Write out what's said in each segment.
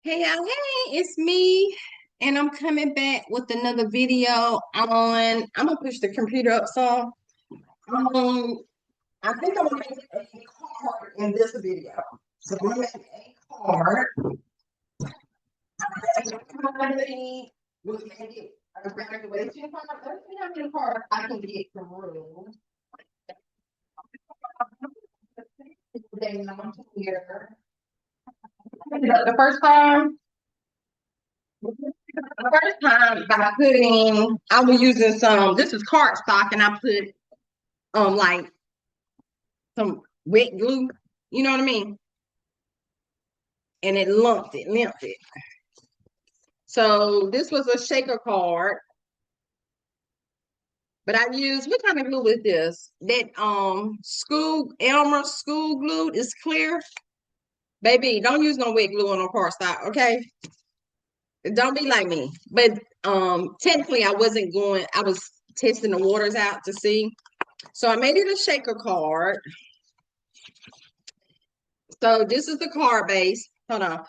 Hey y'all, hey, it's me, and I'm coming back with another video I'm gonna push the computer up some. Um, I think I'm gonna make a card in this video. So I'm gonna make a card. Somebody was making a graduation card. Let's see how many cards I can get from room. Today I'm here. The first time. The first time by putting, I was using this is cardstock, and I put like some wet glue, you know what I mean? And it limped it. So this was a shaker card, but I used, what kind of glue is this? That Elmer school glue is clear. Baby, don't use no wet glue on no cardstock, okay? Don't be like me. But technically I was testing the waters out to see. So I made it a shaker card. So this is the card base. Hold on.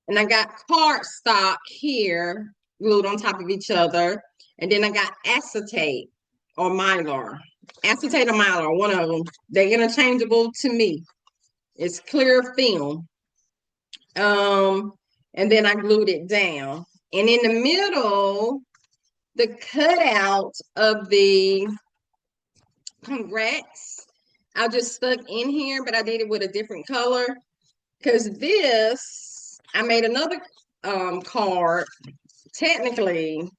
And I got cardstock here glued on top of each other. And then I got acetate or mylar. Acetate or mylar, one of them. They're interchangeable to me. It's clear film. Um, and then I glued it down. And in the middle, the cutout of the congrats, I just stuck in here, but I did it with a different color. Because this, I made another card. Technically,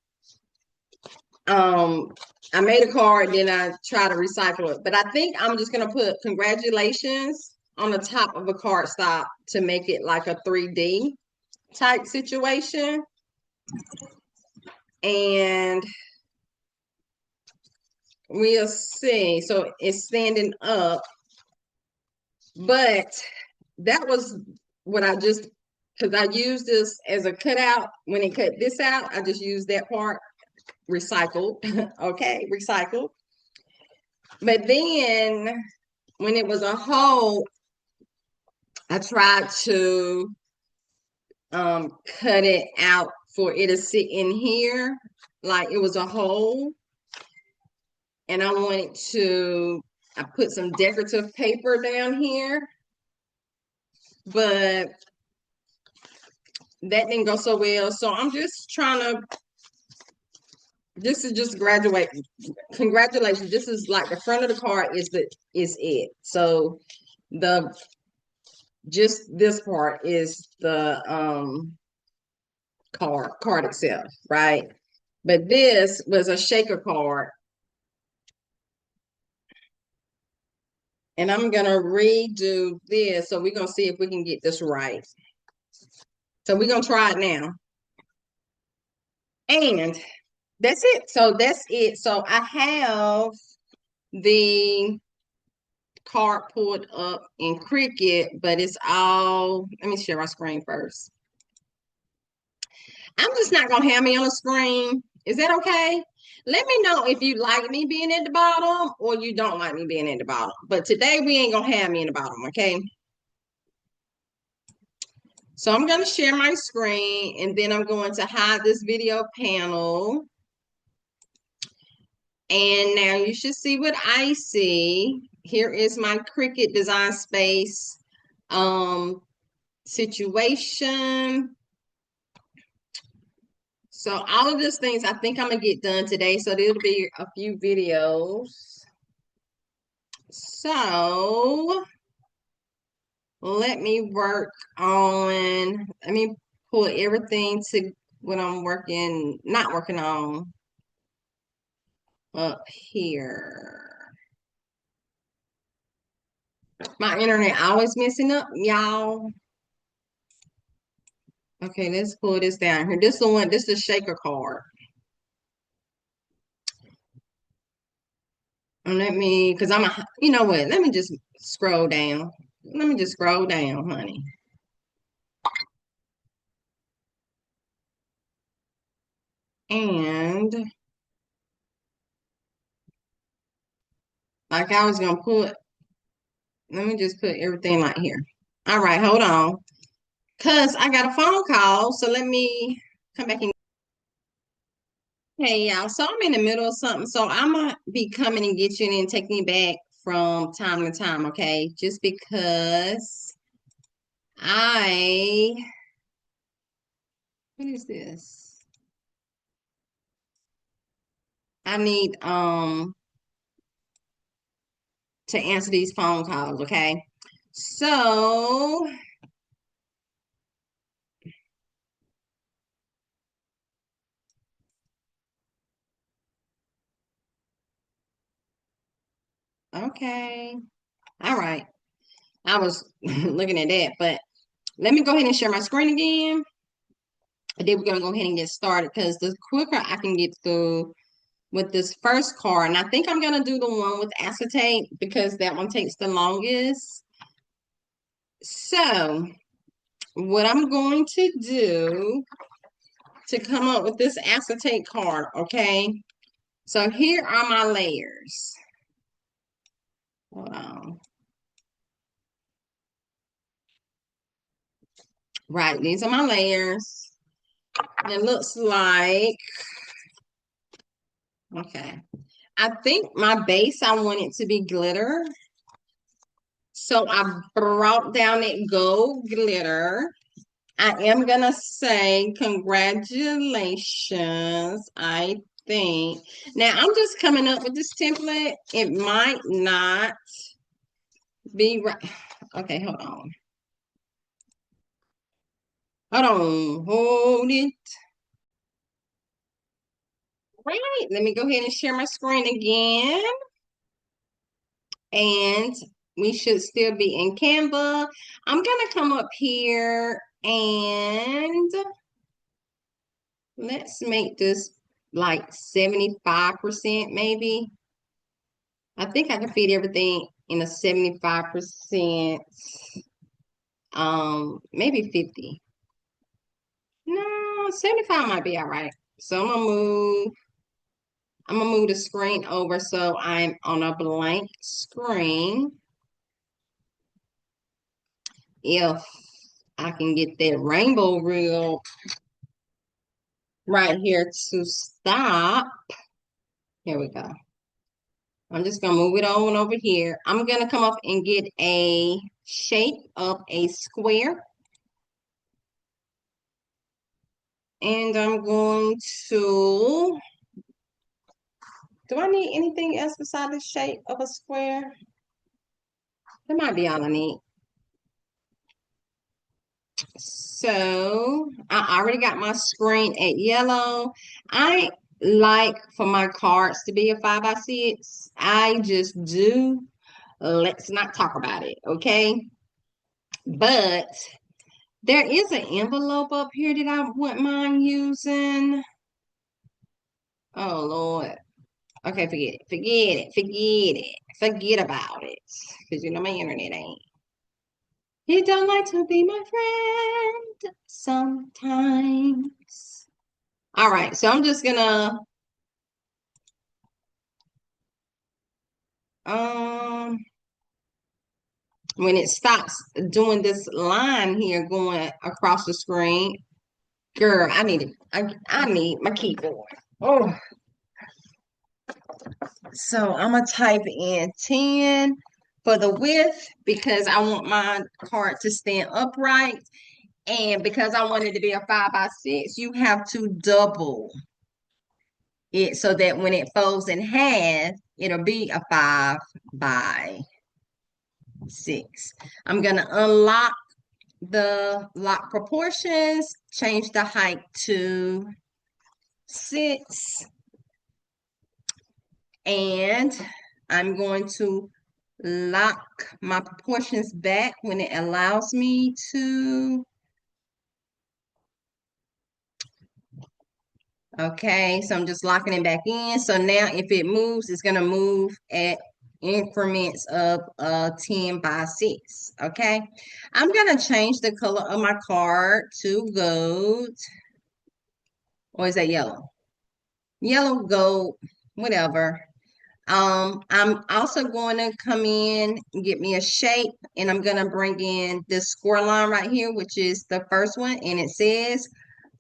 I made a card, then I try to recycle it. But I think I'm just gonna put congratulations on the top of a cardstock to make it like a 3D type situation. And we'll see. So it's standing up, but that was what I just, because I used this as a cutout. When it cut this out, I just used that part, recycled. Okay, recycled. But then when it was a whole, I tried to cut it out for it to sit in here like it was a hole. And I wanted to, I put some decorative paper down here, but that didn't go so well. So I'm just trying to, this is just graduate. Congratulations. This is like the front of the card is it. So the just this part is the card itself, right? But this was a shaker card. And I'm gonna redo this. So we're gonna see if we can get this right. So we're gonna try it now. And that's it. So that's it. So I have the card pulled up in Cricut, but it's all, let me share my screen first. I'm just not gonna have me on the screen. Is that okay? Let me know if you like me being at the bottom or you don't like me being at the bottom. But today we ain't gonna have me in the bottom, okay? So I'm gonna share my screen and then I'm going to hide this video panel. And now you should see what I see. Here is my Cricut Design Space situation. So all of these things I think I'm gonna get done today. So there'll be a few videos. So let me work on, let me pull everything to what I'm not working on up here. My internet always messing up, y'all. Okay, let's pull this down here. This is the one, this is a shaker card. And because you know what? Let me just scroll down. Let me just scroll down, honey. And like I was gonna put, let me just put everything right here. All right, hold on. Cause I got a phone call. So let me come back and hey y'all. So I'm in the middle of something. So I'm gonna be coming and get you and taking you back from time to time, okay? Just because I what is this? I need to answer these phone calls, okay? So okay. All right. I was looking at that, but let me go ahead and share my screen again. And then we're gonna go ahead and get started because the quicker I can get through with this first card, and I think I'm gonna do the one with acetate because that one takes the longest. So what I'm going to do to come up with this acetate card, okay? So here are my layers. Hold on. Right, these are my layers. And it looks like, okay. I think my base, I want it to be glitter. So I brought down that gold glitter. I am gonna say congratulations, I think. Now I'm just coming up with this template. It might not be right. Okay, hold on. Hold on. Hold it. Right. Let me go ahead and share my screen again. And we should still be in Canva. I'm gonna come up here and let's make this like 75% maybe. I think I can fit everything in a 75%, maybe 50. No, 75 might be all right. So I'm gonna move the screen over so I'm on a blank screen. If I can get that rainbow reel right here to stop. Here we go. I'm just gonna move it on over here. I'm gonna come up and get a shape of a square. And I'm going to, do I need anything else besides the shape of a square? That might be all I need. So I already got my screen at yellow. I like for my cards to be a 5x6. I just do. Let's not talk about it, okay? But there is an envelope up here that I wouldn't mind using. Oh Lord. Okay, forget it. Forget it. Forget it. Forget about it. Because you know my internet ain't. You don't like to be my friend sometimes. All right, so I'm just gonna um when it stops doing this line here going across the screen, girl, I need my keyboard. Oh, so I'm gonna type in 10 for the width because I want my card to stand upright. And because I want it to be a 5x6, you have to double it so that when it folds in half, it'll be a 5x6. I'm gonna unlock the lock proportions, change the height to 6, and I'm going to lock my proportions back when it allows me to. Okay, so I'm just locking it back in. So now if it moves, it's gonna move at increments of 10x6. Okay, I'm gonna change the color of my card to gold. Or is that yellow? Yellow, gold, whatever. I'm also going to come in and get me a shape, and I'm going to bring in this score line right here, which is the first one, and it says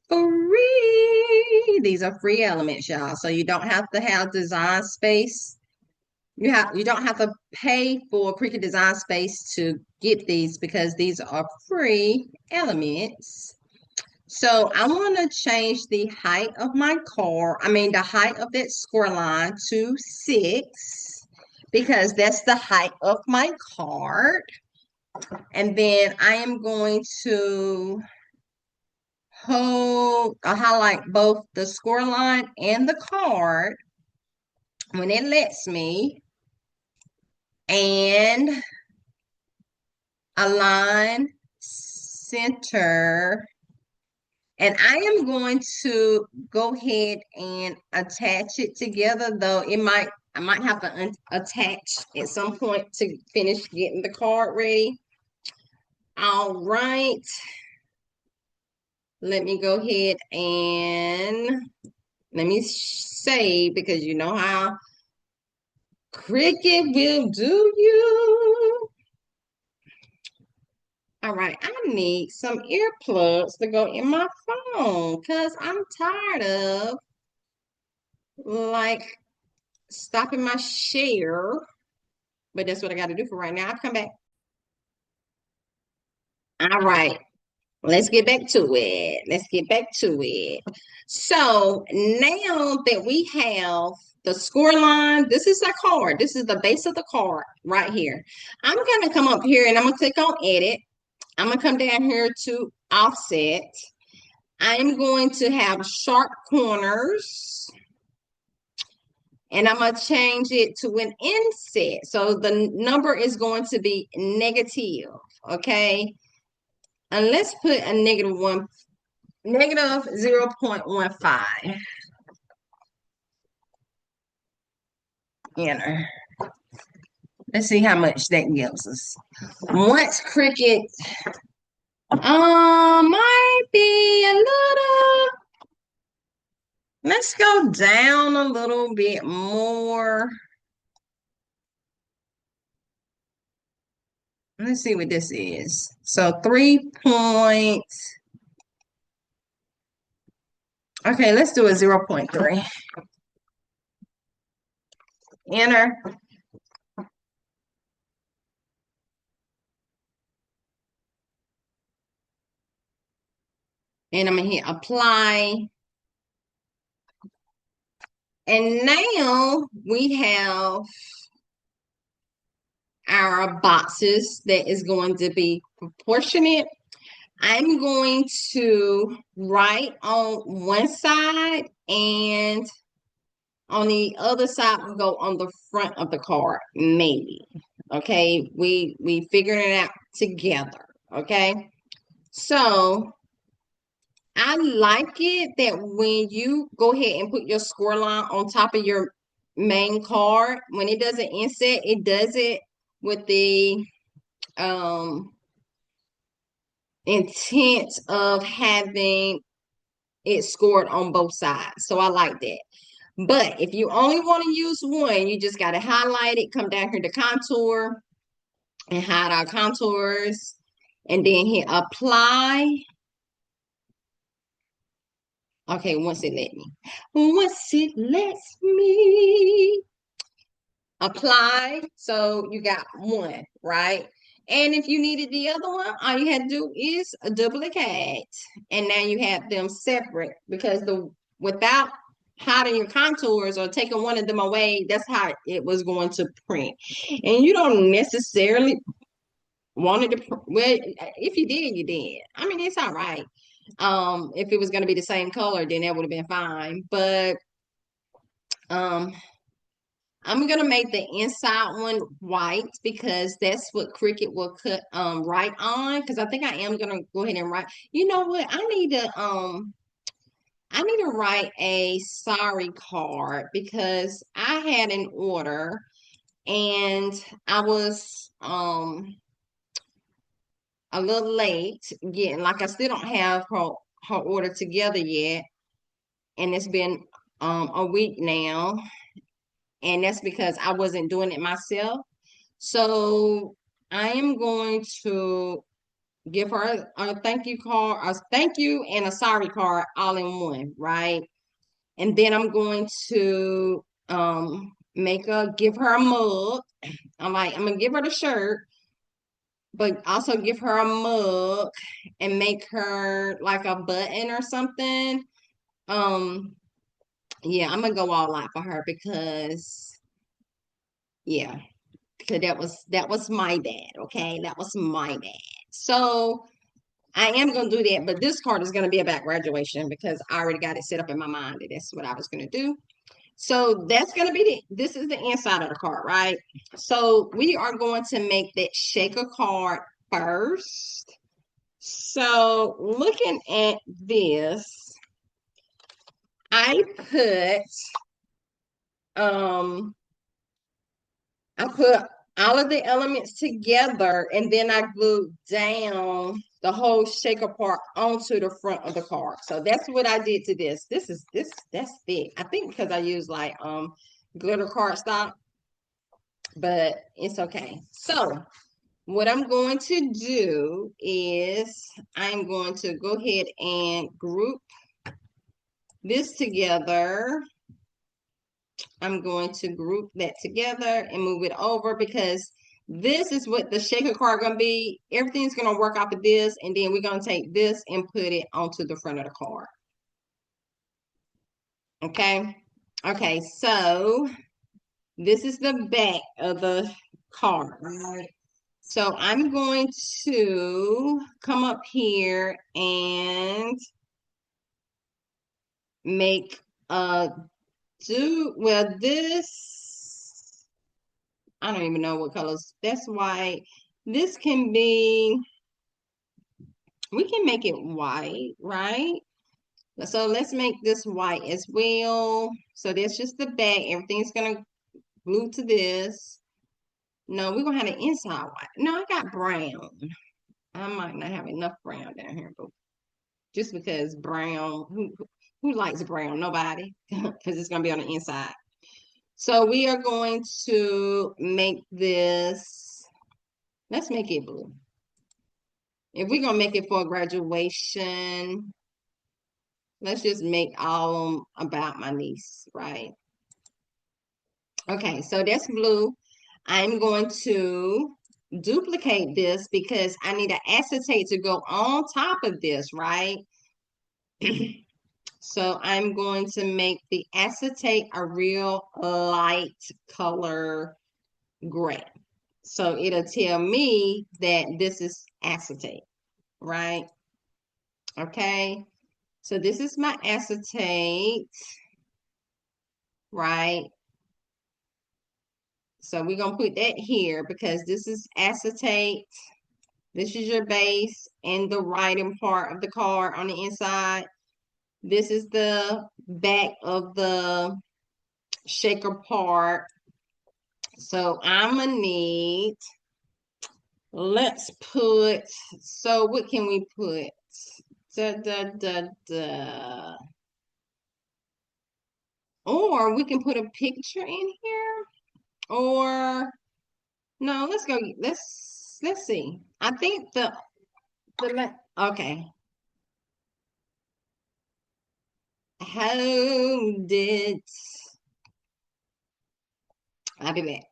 free. These are free elements, y'all. So you don't have to have design space. You don't have to pay for Cricut Design Space to get these because these are free elements. So I want to change the height of my card. I mean, the height of that score line to 6 because that's the height of my card. And then I am going to highlight both the score line and the card when it lets me, and align center. And I am going to go ahead and attach it together, though I might have to attach at some point to finish getting the card ready. All right. Let me go ahead and let me save, because you know how Cricut will do you. All right, I need some earplugs to go in my phone because I'm tired of like stopping my share. But that's what I got to do for right now. I'll come back. All right, let's get back to it. Let's get back to it. So now that we have the score line, this is the card. This is the base of the card right here. I'm going to come up here and I'm going to click on edit. I'm going to come down here to offset. I'm going to have sharp corners, and I'm going to change it to an inset. So the number is going to be negative, okay? And let's put a negative 0.15. Enter. Let's see how much that gives us. Once Cricut might be a little, let's go down a little bit more. Let's see what this is. So 3 points. Okay, let's do a 0.3. Enter. And I'm going to hit apply. And now we have our boxes that is going to be proportionate. I'm going to write on one side, and on the other side we'll go on the front of the card, maybe. Okay, we figured it out together. Okay, so I like it that when you go ahead and put your score line on top of your main card, when it does an inset, it does it with the intent of having it scored on both sides. So I like that. But if you only want to use one, you just got to highlight it, come down here to contour and hide our contours, and then hit apply. Okay, once it lets me apply. So you got one, right? And if you needed the other one, all you had to do is a duplicate. And now you have them separate, because without hiding your contours or taking one of them away, that's how it was going to print. And you don't necessarily want it to, well, if you did, you did. I mean, it's all right. If it was going to be the same color, then that would have been fine. But um I'm gonna make the inside one white because that's what Cricut will cut write on. Because I think I am gonna go ahead and write. You know what? I need to write a sorry card because I had an order and I was a little late getting, like, I still don't have her order together yet, and it's been a week now. and that's because I wasn't doing it myself. So I am going to give her a thank you card, a thank you and a sorry card all in one, right? And then I'm going to give her a mug. I'm gonna give her the shirt, but also give her a mug and make her like a button or something. Um, yeah, I'm gonna go all out for her because yeah, because that was my dad, okay? That was my dad. So I am gonna do that, but this card is gonna be about graduation because I already got it set up in my mind that that's what I was gonna do. So that's gonna be this is the inside of the card, right? So we are going to make that shaker card first. So looking at this, I um put all of the elements together and then I glued down the whole shaker part onto the front of the card. So that's what I did to this. That's thick. I think because I used like glitter cardstock, but it's okay. So what I'm going to do is I'm going to go ahead and group this together. I'm going to group that together and move it over because this is what the shaker card gonna be. Everything's gonna work off of this, and then we're gonna take this and put it onto the front of the card. Okay. Okay, so this is the back of the card, right? So I'm going to come up here and make this, I don't even know what colors. That's white. This can be, we can make it white, right? So let's make this white as well. So that's just the back. Everything's gonna glue to this. No, we're gonna have the inside white. No, I got brown. I might not have enough brown down here, but just because brown, who likes brown? Nobody, because it's gonna be on the inside. So we are going to make this, let's make it blue. If we're gonna make it for graduation, let's just make all about my niece, right? Okay, so that's blue. I'm going to duplicate this because I need an acetate to go on top of this, right? So I'm going to make the acetate a real light color gray. So it'll tell me that this is acetate, right? Okay. So this is my acetate, right? So we're going to put that here because this is acetate. This is your base and the writing part of the card on the inside. This is the back of the shaker part. So I'm going to need, let's put, so what can we put? Da, da, da, da. Or we can put a picture in here. Or no, let's go. Let's see. I think okay. How did I'll be back.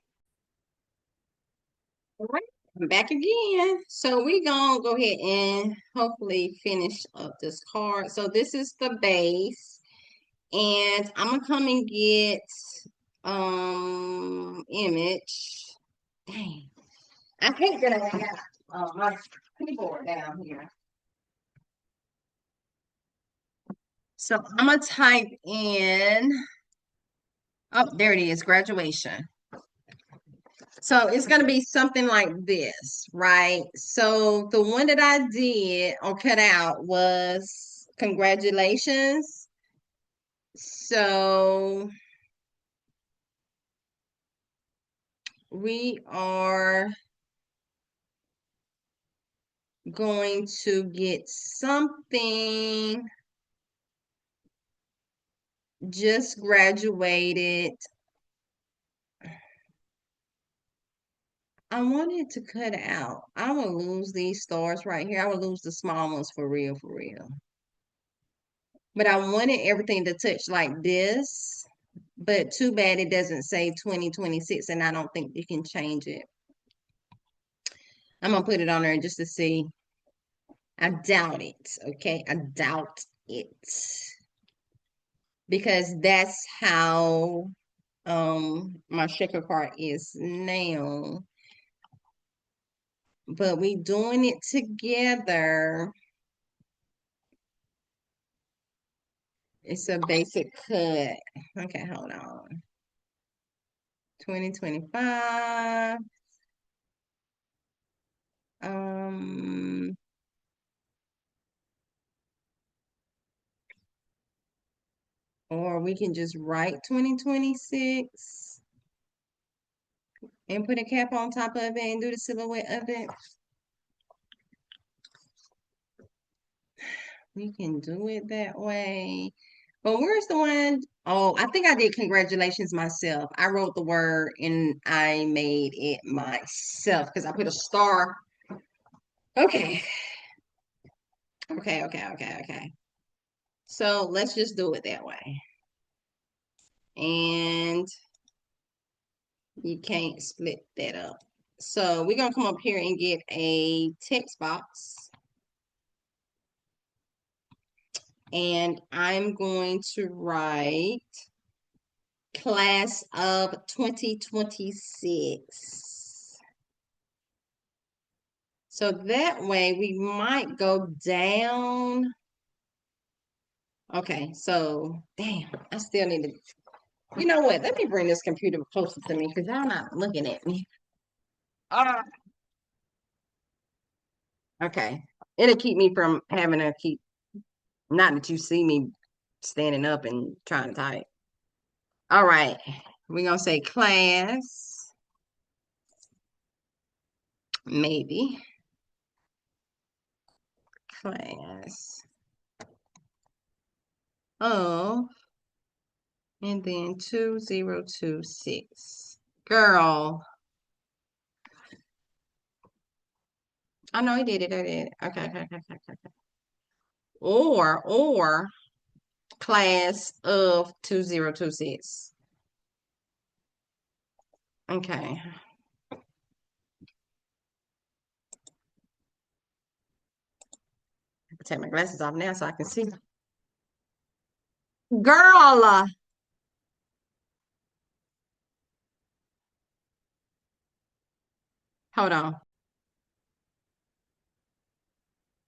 All right, I'm back again. So we gonna go ahead and hopefully finish up this card. So this is the base, and I'm gonna come and get image. Dang, I hate that I have my keyboard down here. So I'm gonna type in, oh, there it is, graduation. So it's gonna be something like this, right? So the one that I did or cut out was congratulations. So we are going to get something just graduated I wanted to cut out. I would lose these stars right here. I would lose the small ones for real, for real. But I wanted everything to touch like this. But too bad it doesn't say 2026, and I don't think you can change it. I'm gonna put it on there just to see. I doubt it. Okay, I doubt it because that's how my shaker card is now. But we doing it together. It's a basic cut. Okay, hold on. 2025. Um, or we can just write 2026 and put a cap on top of it and do the silhouette of it. We can do it that way. But where's the one? Oh, I think I did congratulations myself. I wrote the word and I made it myself because I put a star. Okay. Okay. So let's just do it that way. And you can't split that up. So we're going to come up here and get a text box. And I'm going to write class of 2026. So that way we might go down. Okay, so damn, I still need to. You know what? Let me bring this computer closer to me because y'all not looking at me. Ah, okay. It'll keep me from having to keep, not that you see me standing up and trying to type. All right. We're going to say class, maybe. Class of, and then 2026. Girl. I know he did it. I did it. Okay. Or class of 2026. Okay. Take my glasses off now so I can see. Girl, hold on.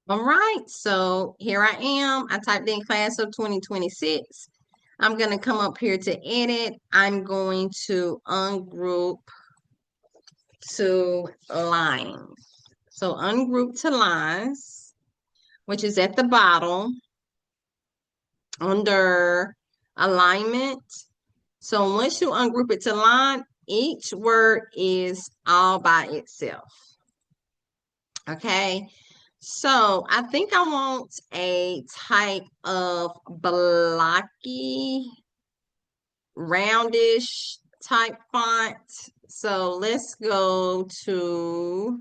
All right, so here I am. I typed in class of 2026. I'm going to come up here to edit. I'm going to ungroup to lines. So ungroup to lines, which is at the bottom under alignment. So once you ungroup it to line, each word is all by itself. Okay. So I think I want a type of blocky, roundish type font. So let's go to,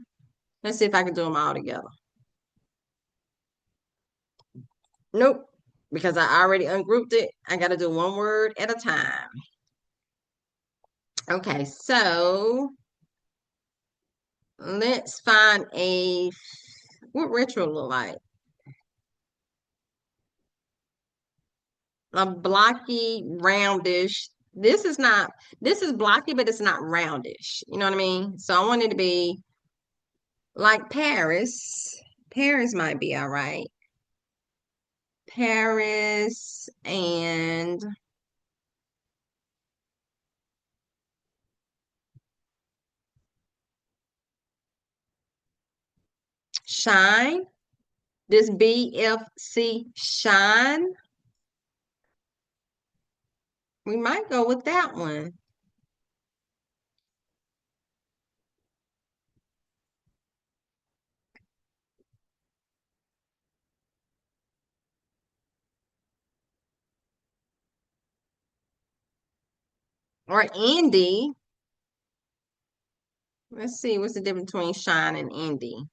let's see if I can do them all together. Nope, because I already ungrouped it. I got to do one word at a time. Okay, so let's find what retro look like? A blocky, roundish. This is blocky, but it's not roundish. You know what I mean? So I want it to be like Paris. Paris might be all right. Paris and shine. This BFC shine. We might go with that one. Or Indy. Let's see, what's the difference between shine and indie?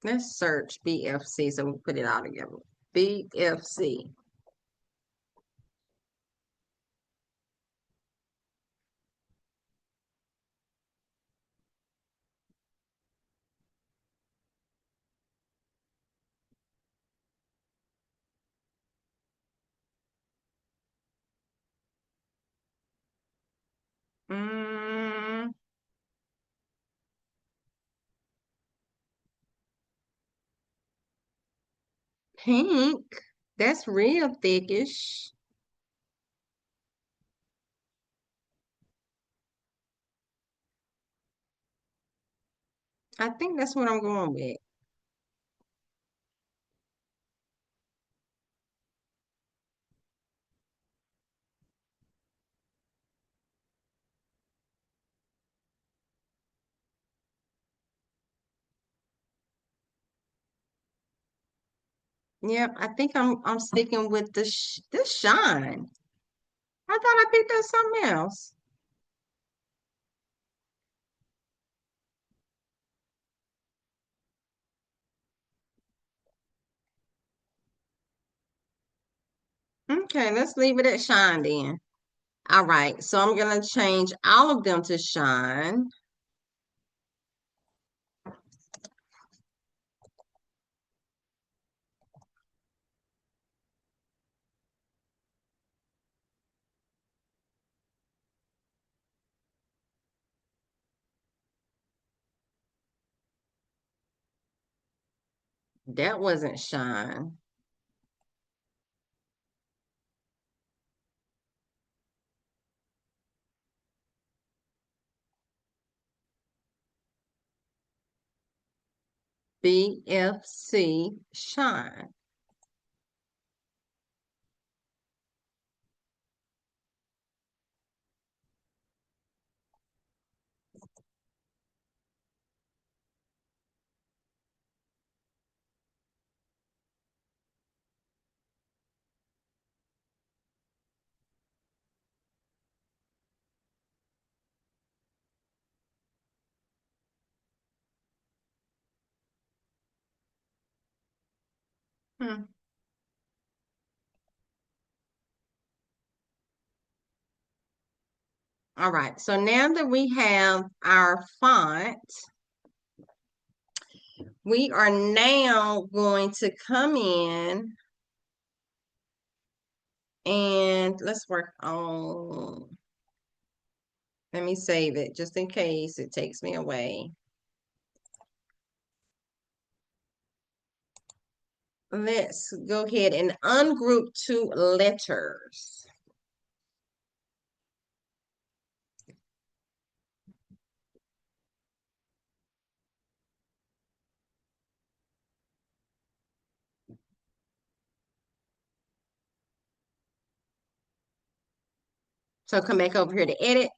Let's search BFC so we put it all together. BFC. Mm, pink. That's real thickish. I think that's what I'm going with. Yep, I think I'm sticking with the shine. I thought I picked up something else. Okay, let's leave it at shine then. All right, so I'm gonna change all of them to shine. That wasn't shine. BFC shine. Hmm. All right, so now that we have our font, we are now going to come in and let's work on, let me save it just in case it takes me away. Let's go ahead and ungroup two letters. So come back over here to edit.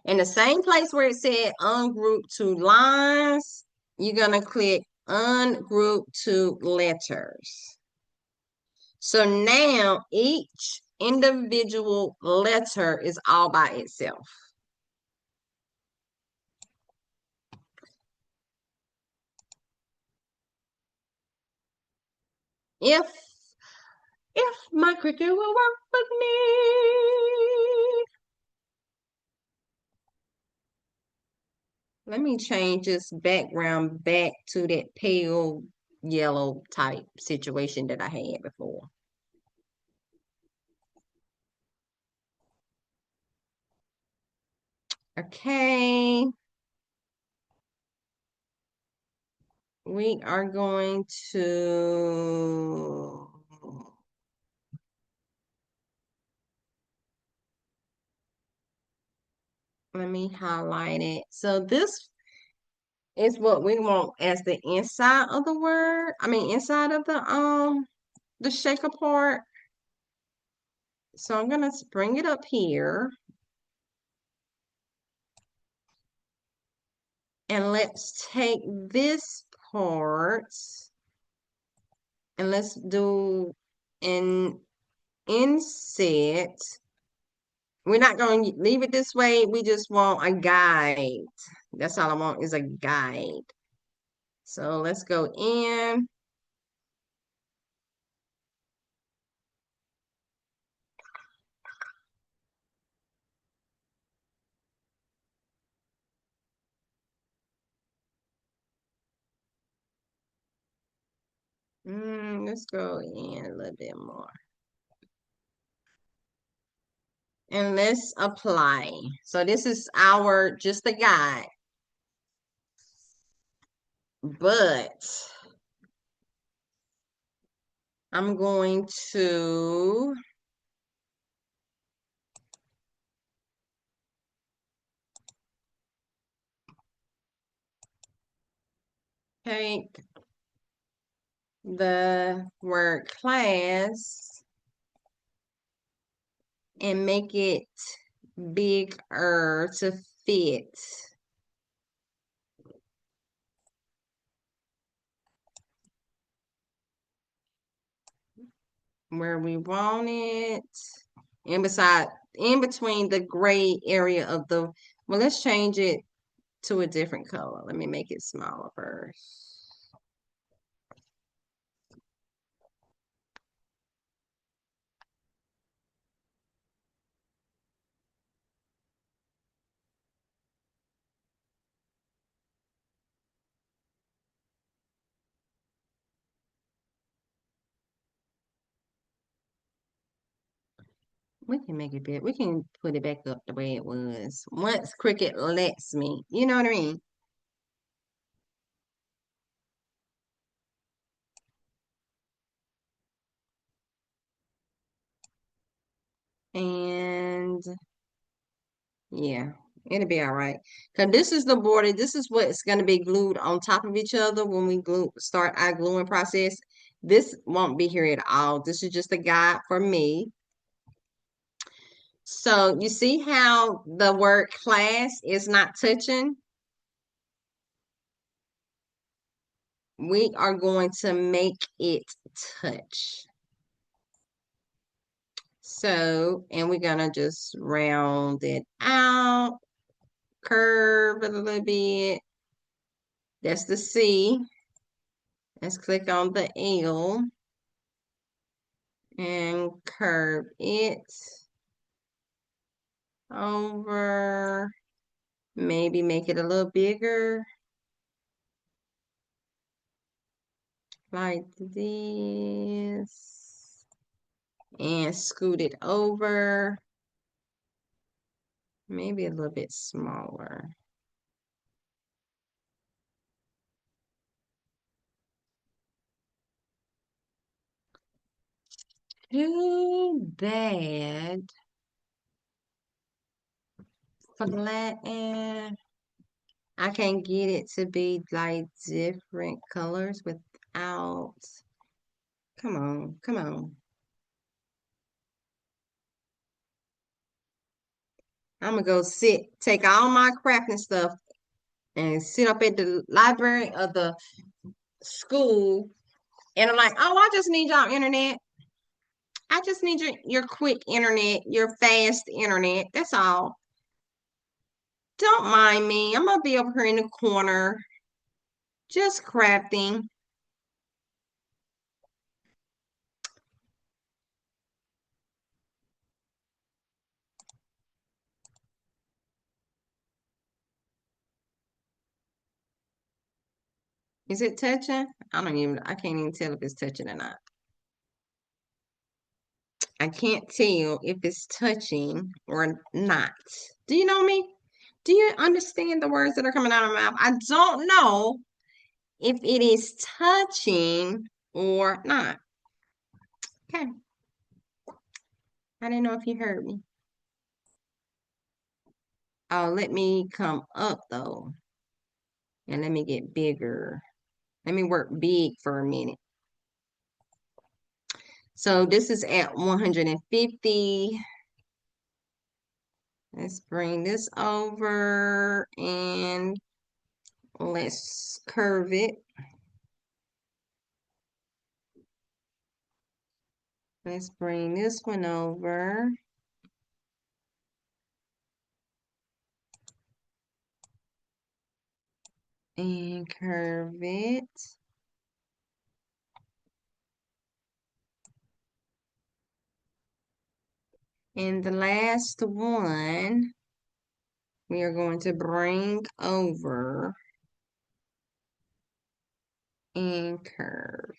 In the same place where it said ungroup two lines, you're gonna click ungroup two letters. So now each individual letter is all by itself. If my cricket will work with me. Let me change this background back to that pale yellow type situation that I had before. Okay. We are going to, let me highlight it. So this is what we want as the inside of the word. I mean, inside of the shaker part. So I'm gonna bring it up here. And let's take this part and let's do an inset We're not going to leave it this way. We just want a guide. That's all I want is a guide. So let's go in. Let's go in a little bit more. And let's apply. So this is our, just a guide. But I'm going to take the word class and make it bigger to fit where we want it. And in between the gray area of the, well, let's change it to a different color. Let me make it smaller first. We can make it big. We can put it back up the way it was. Once Cricut lets me, you know what I mean? And yeah, it'll be all right. Because this is the border. This is what's going to be glued on top of each other when we start our gluing process. This won't be here at all. This is just a guide for me. So you see how the word class is not touching? We are going to make it touch. So, and we're going to just round it out, curve it a little bit. That's the C. Let's click on the L and curve it over. Maybe make it a little bigger, like this. And scoot it over. Maybe a little bit smaller. Too bad. Flatten. I can't get it to be like different colors without. Come on, come on. I'm gonna go take all my crafting stuff and sit up at the library of the school. And I'm like, oh, I just need y'all internet. I just need your quick internet, your fast internet. That's all. Don't mind me. I'm gonna be over here in the corner, just crafting. Is it touching? I can't even tell if it's touching or not. I can't tell if it's touching or not. Do you know me? Do you understand the words that are coming out of my mouth? I don't know if it is touching or not. Okay. I didn't know if you heard me. Oh, let me come up though. And let me get bigger. Let me work big for a minute. So this is at 150. Let's bring this over and let's curve it. Let's bring this one over. and curve it. And the last one, we are going to bring over and curve.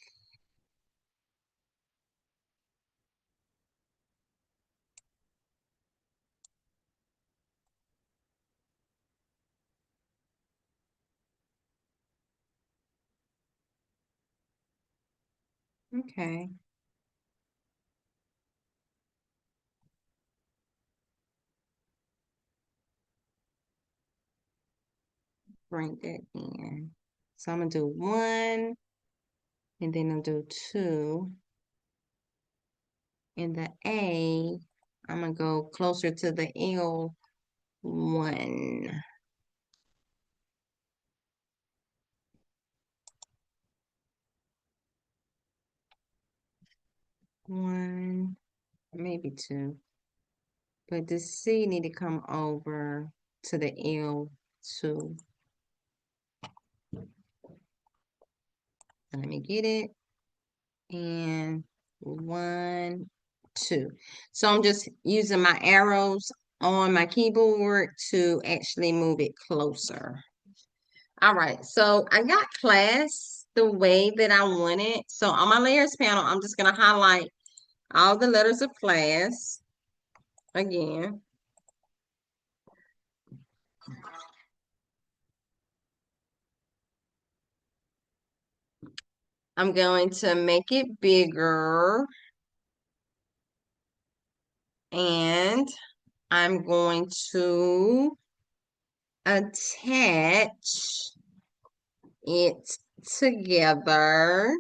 Okay. Bring that in. So I'm gonna do one, and then I'll do two. And the A, I'm gonna go closer to the L one. One, maybe two. But the C need to come over to the L two. And let me get it. And one, two. So I'm just using my arrows on my keyboard to actually move it closer. All right, so I got class the way that I want it. So on my layers panel, I'm just gonna highlight all the letters of class again. I'm going to make it bigger, and I'm going to attach it together.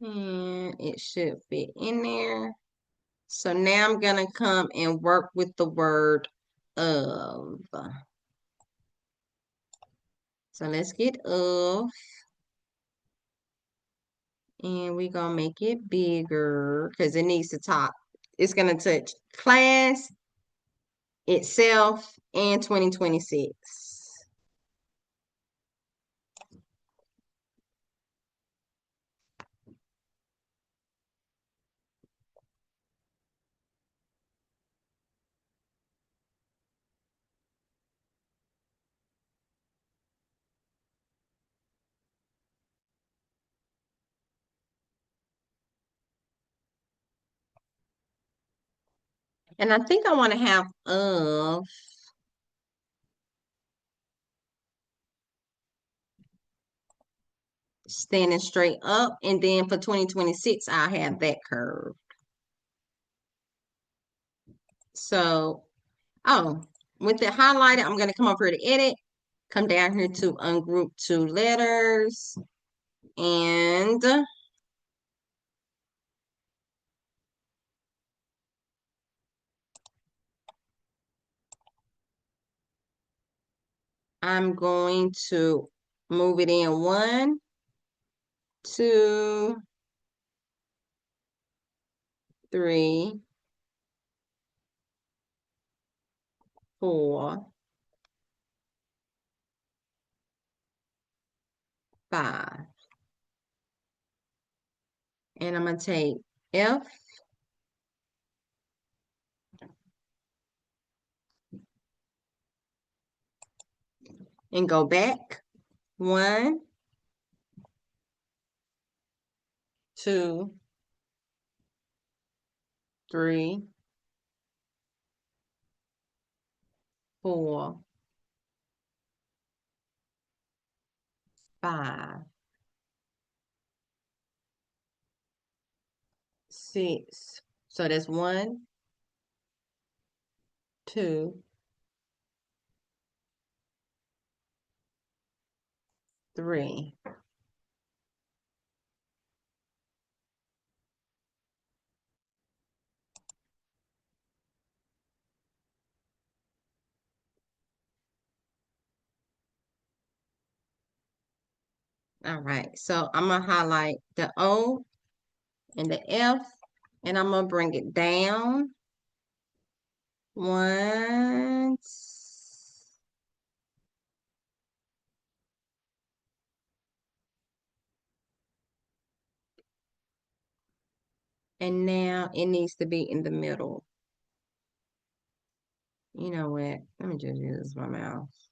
And it should fit in there. So now I'm gonna come and work with the word of. So let's get of. And we're gonna make it bigger because it needs to top. It's gonna touch class, itself, and 2026. And I think I want to have of standing straight up, and then for 2026, I'll have that curve. So, oh, with it highlighted, I'm going to come over here to edit, come down here to ungroup two letters, and I'm going to move it in one, two, three, four, five. And I'm going to take F and go back. One, two, three, four, five, six. So that's one, two, three. All right, so I'm gonna highlight the O and the F, and I'm gonna bring it down once. And now it needs to be in the middle. You know what? Let me just use my mouse.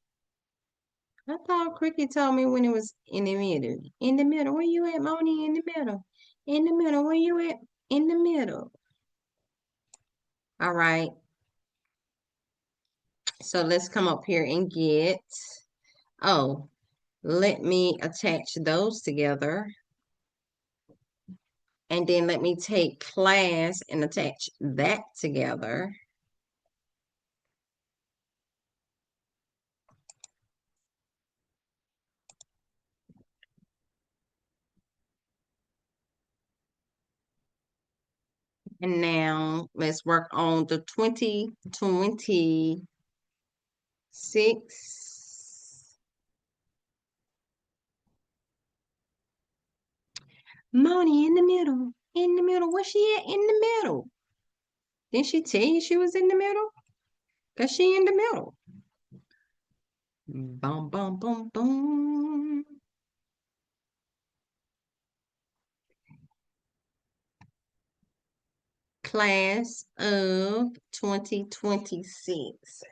I thought Cricket told me when it was in the middle. In the middle. Where you at, Moni? In the middle. In the middle. Where you at? In the middle. All right. So let's come up here and get, oh, let me attach those together. And then let me take class and attach that together. And now let's work on the 2026. Moni in the middle. In the middle. Where's she at in the middle? Didn't she tell you she was in the middle? Because she in the middle. Boom, boom, boom, boom. Class of 2026.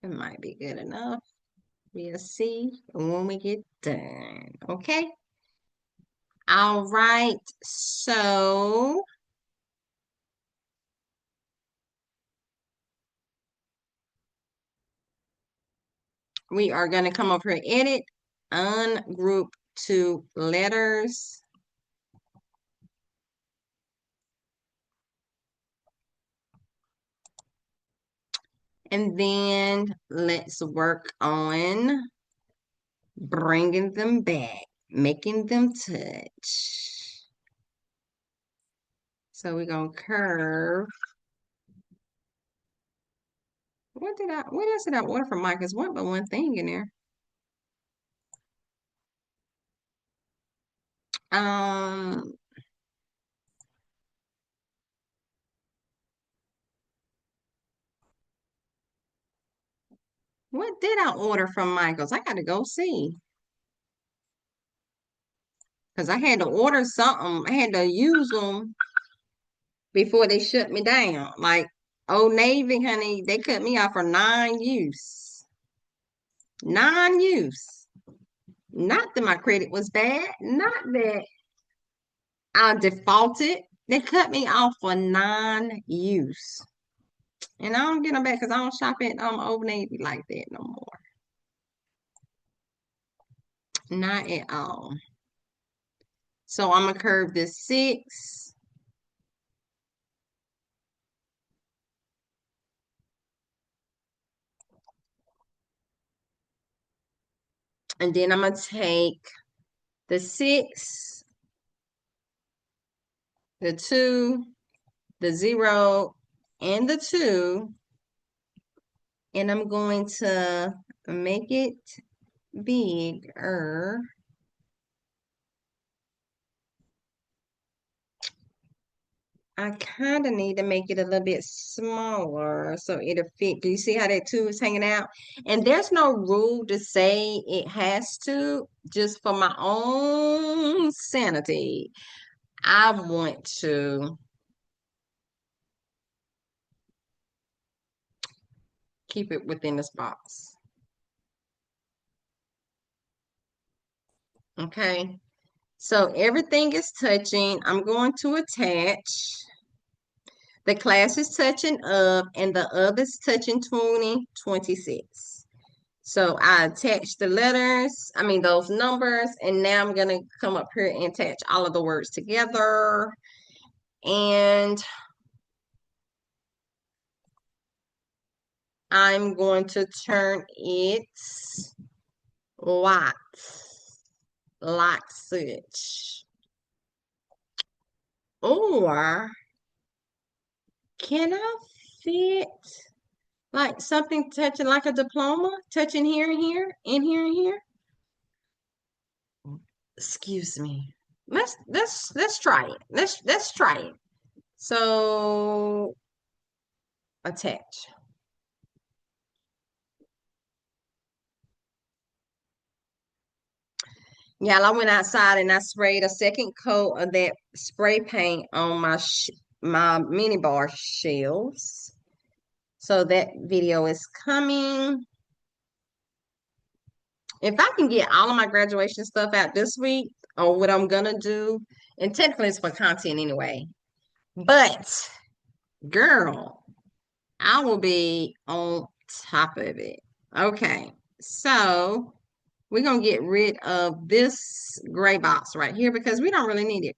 It might be good enough. We'll see when we get done. Okay. All right. So we are going to come over here, edit, ungroup to letters. And then let's work on bringing them back, making them touch. So we're going to curve. What else did I order from Mike? There's one but one thing in there. Um, what did I order from Michael's? I got to go see. Because I had to order something. I had to use them before they shut me down. Like Old Navy, honey, they cut me off for non-use. Non-use. Not that my credit was bad. Not that I defaulted. They cut me off for non-use. And I don't get them back because I don't shop at Old Navy like that no more. Not at all. So I'm going to curve this 6. And then I'm going to take the 6, the 2, the 0, and the 2. And I'm going to make it bigger. I kind of need to make it a little bit smaller so it'll fit. Do you see how that 2 is hanging out? And there's no rule to say it has to, just for my own sanity. I want to keep it within this box. Okay. So everything is touching. I'm going to attach. The class is touching up and the other's touching 2026. So I attached the letters, those numbers, and now I'm going to come up here and attach all of the words together. And I'm going to turn it like such. Or can I fit like something touching like a diploma, touching here and here, in here and here? Excuse me. Let's try it. Let's try it. So attach. Yeah, I went outside and I sprayed a second coat of that spray paint on my mini bar shelves. So that video is coming. If I can get all of my graduation stuff out this week, or what I'm gonna do, and technically it's for content anyway. But girl, I will be on top of it. Okay, so we're gonna get rid of this gray box right here because we don't really need it.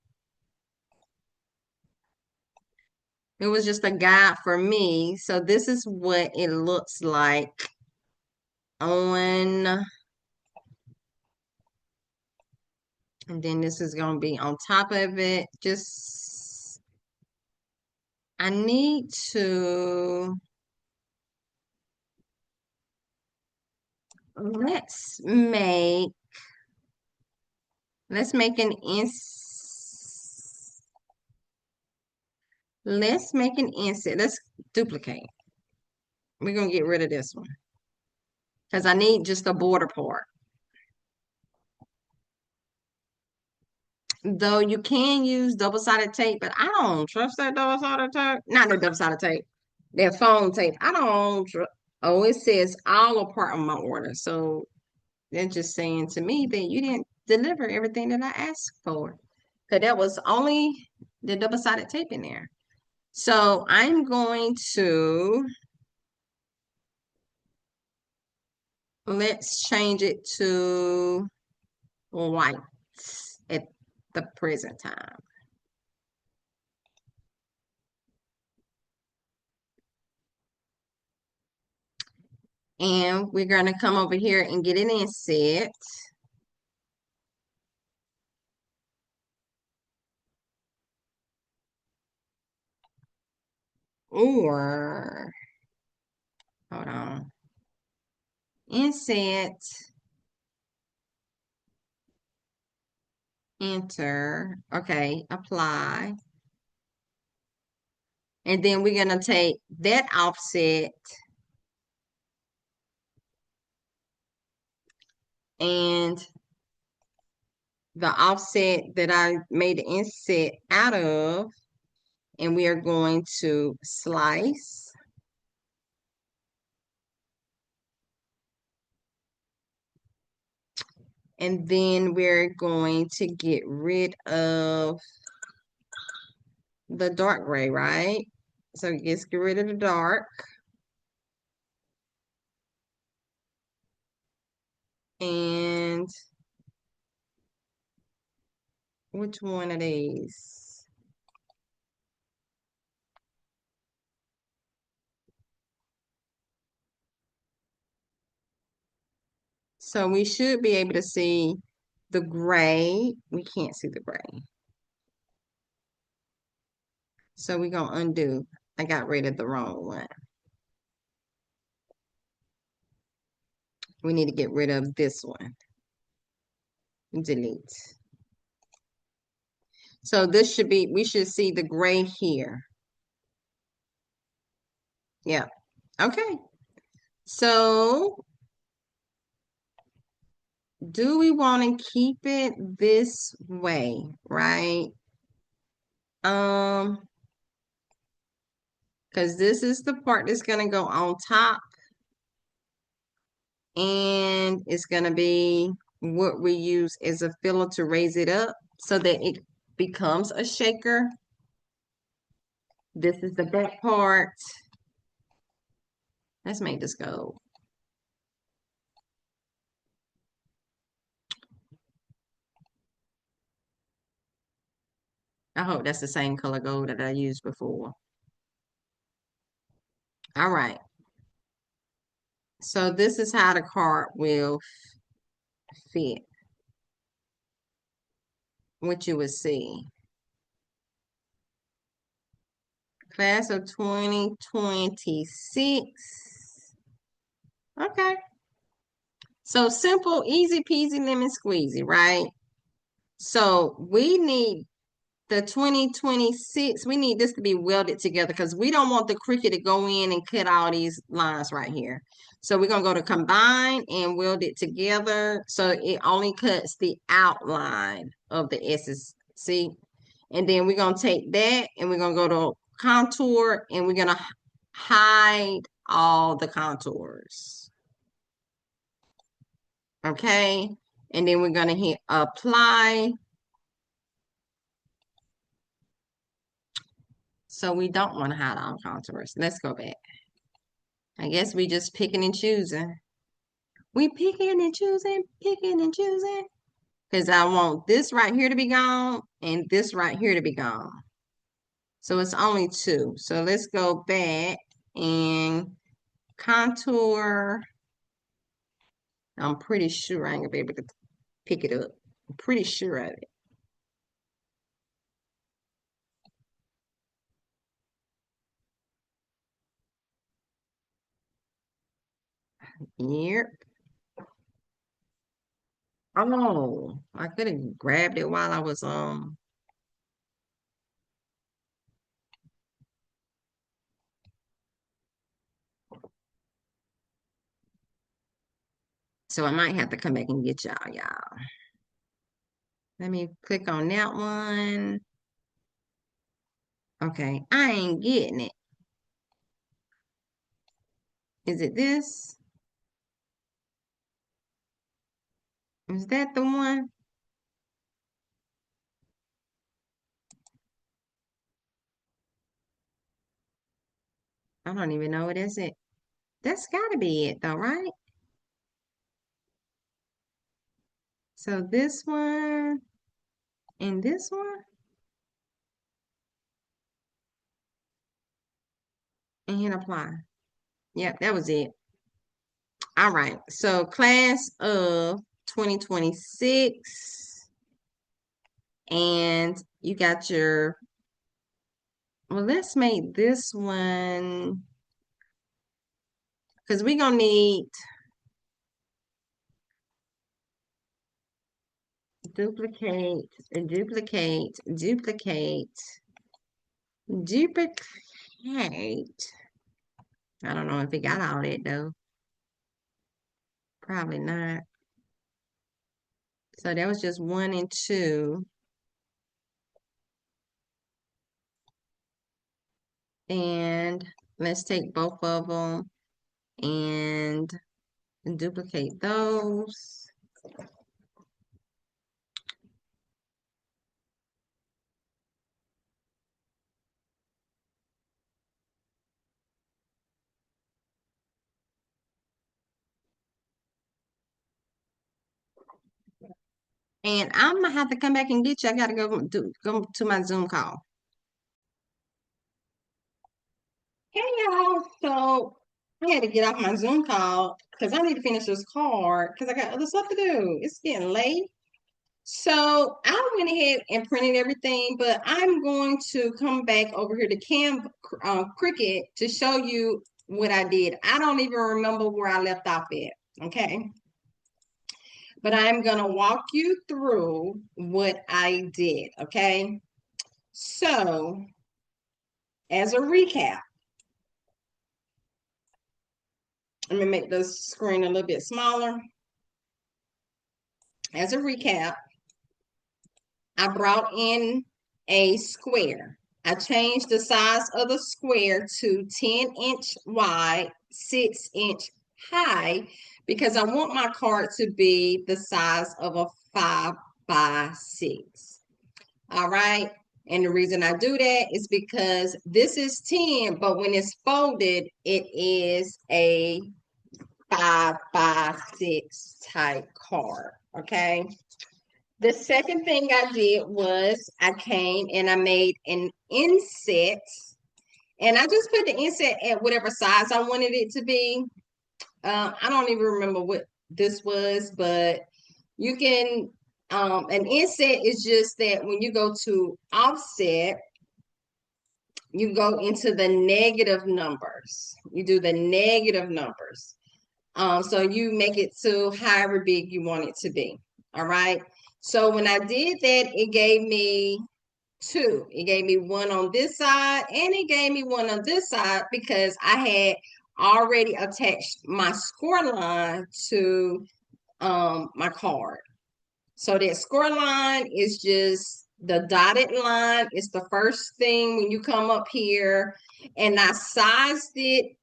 It was just a guide for me. So this is what it looks like on, and then this is gonna be on top of it. Just, I need to, let's make, let's make an ins, let's make an inset. Let's duplicate. We're gonna get rid of this one because I need just a border part. Though you can use double-sided tape, but I don't trust that double-sided tape. Not the double-sided tape, that foam tape. I don't trust. Oh, it says all a part of my order. So they're just saying to me that you didn't deliver everything that I asked for. Because that was only the double-sided tape in there. So I'm going to, let's change it to white at the present time. And we're going to come over here and get an inset. Or, hold on. Inset, enter. Okay, apply. And then we're going to take that offset and the offset that I made the inset out of, and we are going to slice. And then we're going to get rid of the dark gray, right? So let's get rid of the dark. And which one of these? So we should be able to see the gray. We can't see the gray. So we're going to undo. I got rid of the wrong one. We need to get rid of this one. Delete. So this should be, we should see the gray here. Yeah. Okay. So do we want to keep it this way, right? Because this is the part that's going to go on top. And it's going to be what we use as a filler to raise it up so that it becomes a shaker. This is the back part. Let's make this gold. I hope that's the same color gold that I used before. All right. So this is how the card will fit. What you would see. Class of 2026. Okay. So simple, easy peasy, lemon squeezy, right? So we need the 2026, we need this to be welded together because we don't want the Cricut to go in and cut all these lines right here. So we're going to go to combine and weld it together so it only cuts the outline of the S's. See? And then we're going to take that and we're going to go to contour and we're going to hide all the contours. Okay? And then we're going to hit apply. So we don't want to hide all contours. Let's go back. I guess we just picking and choosing. We picking and choosing. Because I want this right here to be gone and this right here to be gone. So it's only two. So let's go back and contour. I'm pretty sure I ain't gonna be able to pick it up. I'm pretty sure of it. Yep. Oh, I could have grabbed it while I was so I might have to come back and get y'all. Let me click on that one. Okay, I ain't getting it. Is it this? Is that the one? I don't even know what is it. That's gotta be it though, right? So this one and this one and hit apply. Yep, that was it. All right. So class of 2026 and you got your, well, let's make this one because we're gonna need duplicate, duplicate. I don't know if it got all that though. Probably not. So that was just 1 and 2. And let's take both of them and duplicate those. And I'm gonna have to come back and get you. I gotta go to my Zoom call. Hey y'all. So I had to get off my Zoom call because I need to finish this card because I got other stuff to do. It's getting late. So I went ahead and printed everything, but I'm going to come back over here to Cricut to show you what I did. I don't even remember where I left off at. Okay. But I'm going to walk you through what I did. Okay. So as a recap, let me make the screen a little bit smaller. As a recap, I brought in a square. I changed the size of the square to 10-inch wide, 6-inch high, because I want my card to be the size of a 5x6. All right. And the reason I do that is because this is 10, but when it's folded, it is a 5x6 type card. Okay. The second thing I did was I came and I made an inset, and I just put the inset at whatever size I wanted it to be. I don't even remember what this was, but you can, an inset is just that when you go to offset, you go into the negative numbers. You do the negative numbers. So you make it to however big you want it to be. All right. So when I did that, it gave me two. It gave me one on this side and it gave me one on this side because I had already attached my score line to my card. So that score line is just the dotted line. It's the first thing when you come up here, and I sized it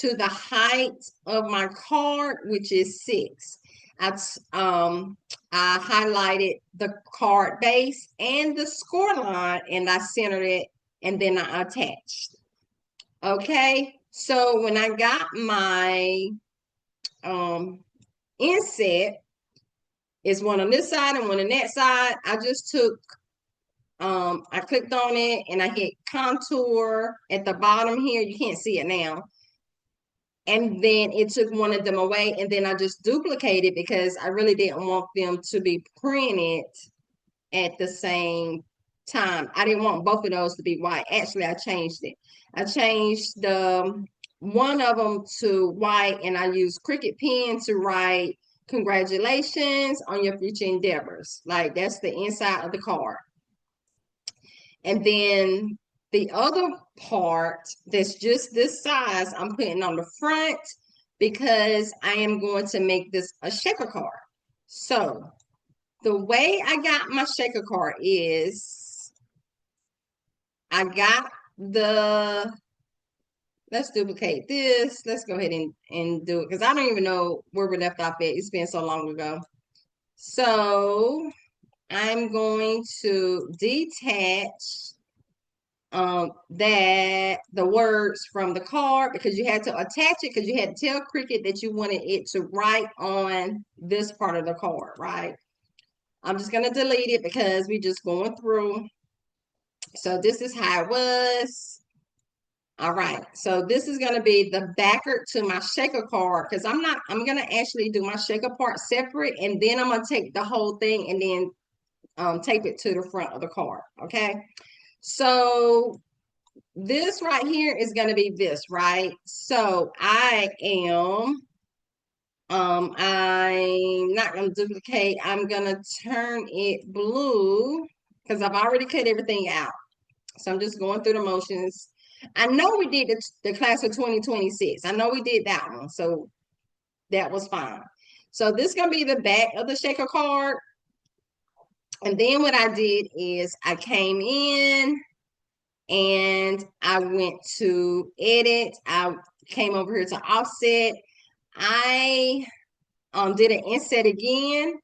to the height of my card, which is 6. I highlighted the card base and the score line, and I centered it, and then I attached. Okay, so when I got my inset, it's one on this side and one on that side. I just took, I clicked on it and I hit contour at the bottom here. You can't see it now. And then it took one of them away, and then I just duplicated because I really didn't want them to be printed at the same time. I didn't want both of those to be white. Actually, I changed it. I changed the one of them to white, and I used Cricut pen to write congratulations on your future endeavors. Like that's the inside of the card. And then the other part that's just this size, I'm putting on the front because I am going to make this a shaker card. So the way I got my shaker card is I got let's duplicate this. Let's go ahead and do it because I don't even know where we left off at. It's been so long ago. So I'm going to detach that the words from the card because you had to attach it because you had to tell Cricut that you wanted it to write on this part of the card, right? I'm just going to delete it because we're just going through. So this is how it was. All right. So this is going to be the backer to my shaker card because I'm going to actually do my shaker part separate, and then I'm going to take the whole thing and then tape it to the front of the card. Okay. So this right here is going to be this, right? So I'm not going to duplicate. I'm going to turn it blue because I've already cut everything out. So I'm just going through the motions. I know we did the class of 2026. I know we did that one. So that was fine. So this is going to be the back of the shaker card. And then what I did is I came in and I went to edit. I came over here to offset. I did an inset again.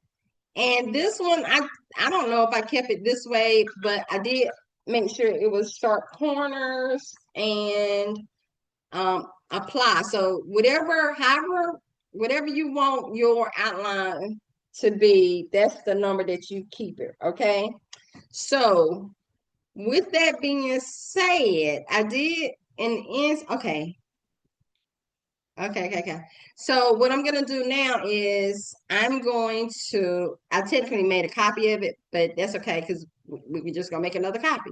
And this one, I don't know if I kept it this way, but I did make sure it was sharp corners and apply. So whatever you want your outline to be, that's the number that you keep it, okay? So with that being said, I did an okay. Okay. So what I'm going to do now is I technically made a copy of it, but that's okay because we're just going to make another copy.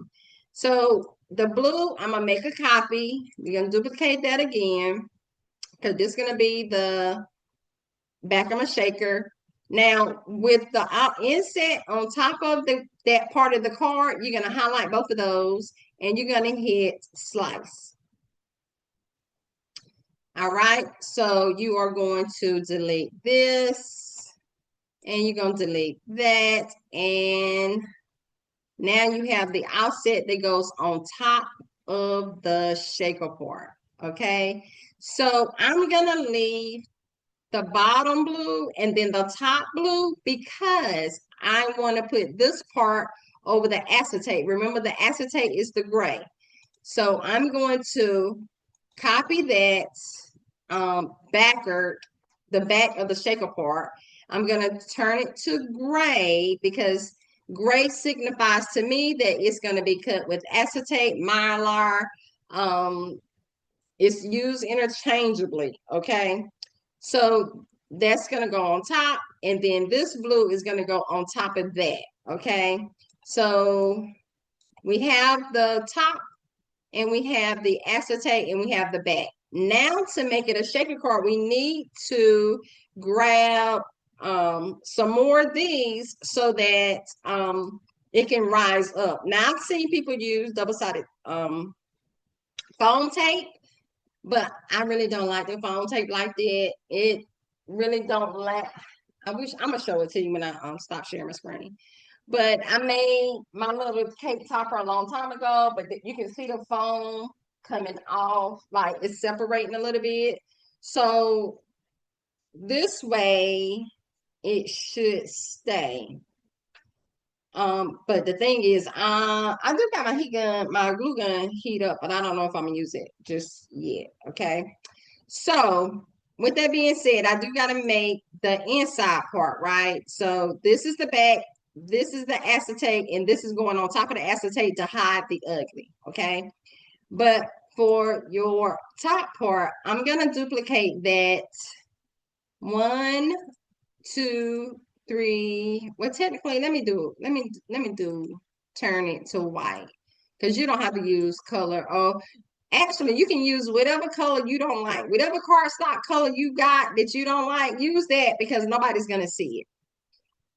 So the blue, I'm going to make a copy. We're going to duplicate that again because this is going to be the back of my shaker. Now with the inset on top of that part of the card, you're going to highlight both of those and you're going to hit slice. All right, so you are going to delete this and you're going to delete that. And now you have the offset that goes on top of the shaker part. Okay, so I'm going to leave the bottom blue and then the top blue because I want to put this part over the acetate. Remember, the acetate is the gray. So I'm going to copy that backer, the back of the shaker part. I'm going to turn it to gray because gray signifies to me that it's going to be cut with acetate, mylar. It's used interchangeably, okay? So that's going to go on top, and then this blue is going to go on top of that, okay? So we have the top and we have the acetate, and we have the back. Now to make it a shaker card, we need to grab some more of these so that it can rise up. Now I've seen people use double-sided foam tape, but I really don't like the foam tape like that. It really don't like. I'm gonna show it to you when I stop sharing my screen. But I made my little cake topper a long time ago, but you can see the foam coming off, like it's separating a little bit. So this way it should stay. But the thing is, I do got my glue gun heat up, but I don't know if I'm gonna use it just yet. Okay. So with that being said, I do gotta make the inside part, right? So this is the back, this is the acetate, and this is going on top of the acetate to hide the ugly. Okay. But for your top part, I'm gonna duplicate that 1, 2, 3. Well, technically, let me do turn it to white, because you don't have to use color. Oh, actually, you can use whatever color you don't like, whatever cardstock color you got that you don't like. Use that, because nobody's gonna see it.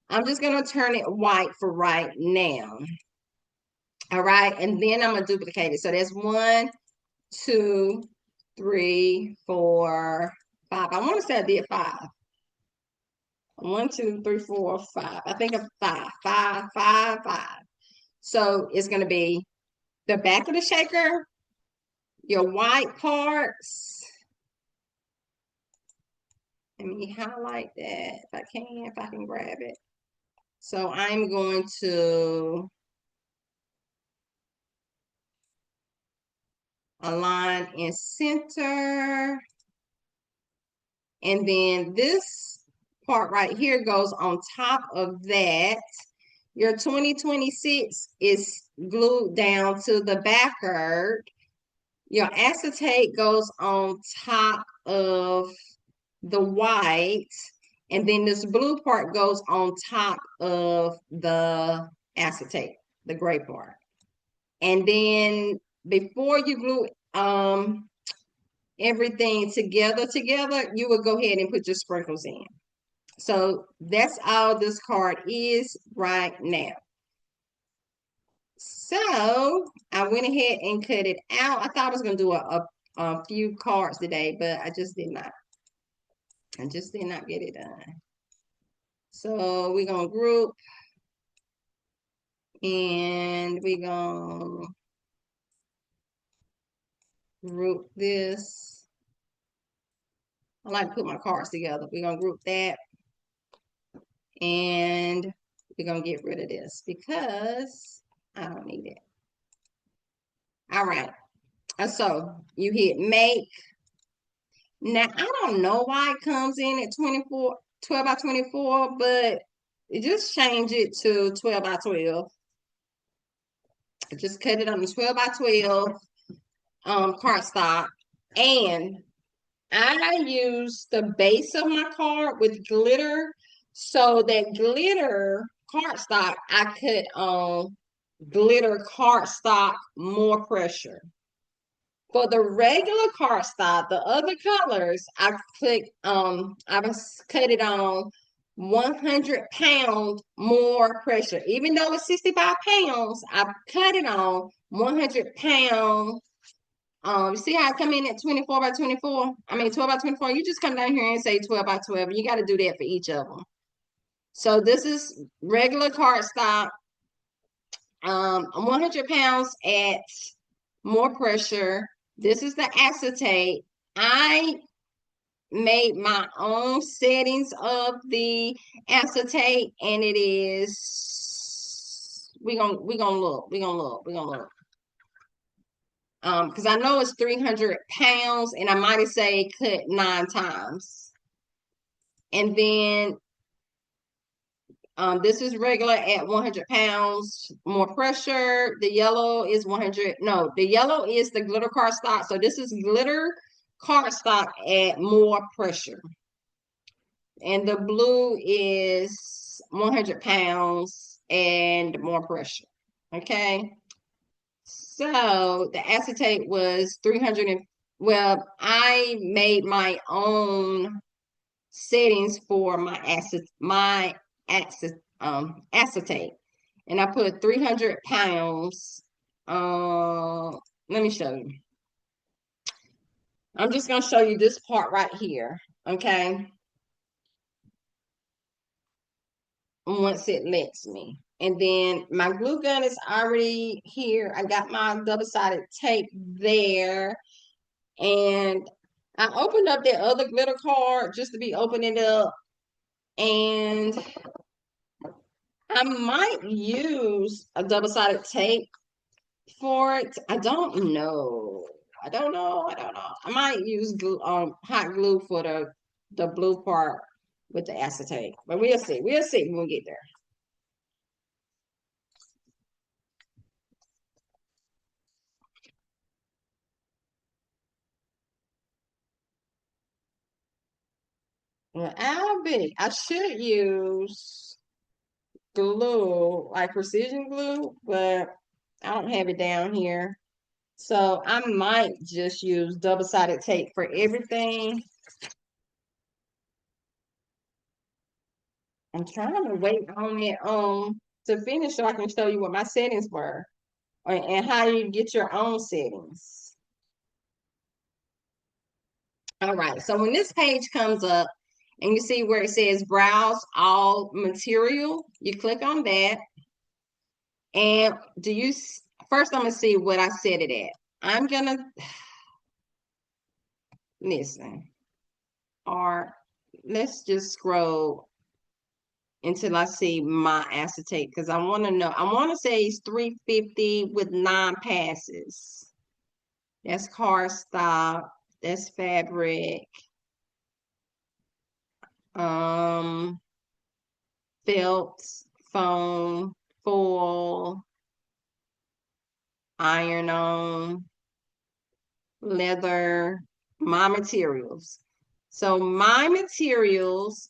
I'm just gonna turn it white for right now. All right, and then I'm gonna duplicate it. So that's 1, 2, 3, 4, 5. I want to say I did 5. 1, 2, 3, 4, 5. I think of 5, 5, 5, 5. So it's going to be the back of the shaker, your white parts. Let me highlight that if I can grab it. So I'm going to align in center. And then this part right here goes on top of that. Your 2026 is glued down to the backer. Your acetate goes on top of the white, and then this blue part goes on top of the acetate, the gray part. And then before you glue everything together, you will go ahead and put your sprinkles in. So that's all this card is right now. So I went ahead and cut it out. I thought I was going to do a few cards today, but I just did not. I just did not get it done. So we're going to group, and we're going to group this. I like to put my cards together. We're going to group that, and we're going to get rid of this because I don't need it. All right. So you hit make. Now, I don't know why it comes in at 12 by 24, but you just change it to 12 by 12. Just cut it on the 12 by 12 cardstock. And I use the base of my card with glitter. So that glitter cardstock, I cut on glitter cardstock more pressure. For the regular cardstock, the other colors, I was cut it on 100-pound more pressure. Even though it's 65 pounds, I cut it on 100-pound. You see how I come in at 24 by 24? I mean 12 by 24. You just come down here and say 12 by 12. You got to do that for each of them. So this is regular cardstock. 100 pounds at more pressure. This is the acetate. I made my own settings of the acetate, and it is we're gonna look. Because I know it's 300 pounds, and I might have say cut 9 times. And then this is regular at 100 pounds, more pressure. The yellow is 100. No, the yellow is the glitter cardstock. So this is glitter cardstock at more pressure. And the blue is 100 pounds and more pressure. Okay. So the acetate was 300 and, well, I made my own settings for my acetate. And I put 300 pounds. Let me show you. I'm just gonna show you this part right here. Okay. Once it lets me. And then my glue gun is already here. I got my double-sided tape there. And I opened up that other glitter card just to be opening it up. And I might use a double-sided tape for it. I don't know. I don't know. I might use glue, hot glue for the blue part with the acetate. But we'll see. We'll see when we get there. Well, I should use glue, like precision glue, but I don't have it down here. So I might just use double-sided tape for everything. I'm trying to wait on it to finish so I can show you what my settings were and how you get your own settings. All right, so when this page comes up and you see where it says browse all material, you click on that. And first I'm gonna see what I set it at. I'm gonna listen, or let's just scroll until I see my acetate because I want to know. I want to say it's 350 with 9 passes. That's cardstock. That's fabric. Felt, foam, foil, iron on, leather, my materials. So my materials,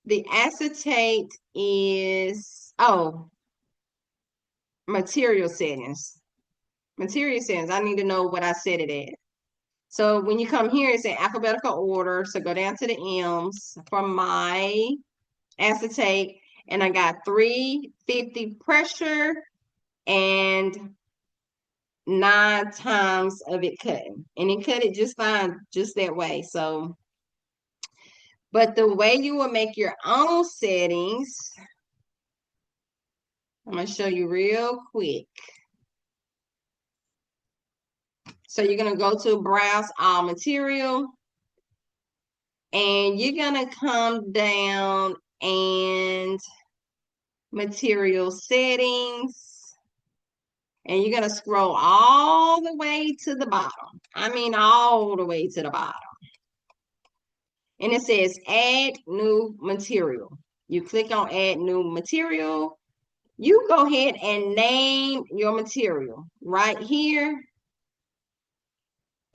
the acetate is, material settings. Material settings, I need to know what I set it at. So when you come here, it's in alphabetical order. So go down to the M's for my acetate. And I got 350 pressure and 9 times of it cutting. And it cut it just fine, just that way. So, but the way you will make your own settings, I'm going to show you real quick. So you're going to go to browse all material. And you're going to come down and material settings. And you're going to scroll all the way to the bottom. I mean, all the way to the bottom. And it says add new material. You click on add new material. You go ahead and name your material right here.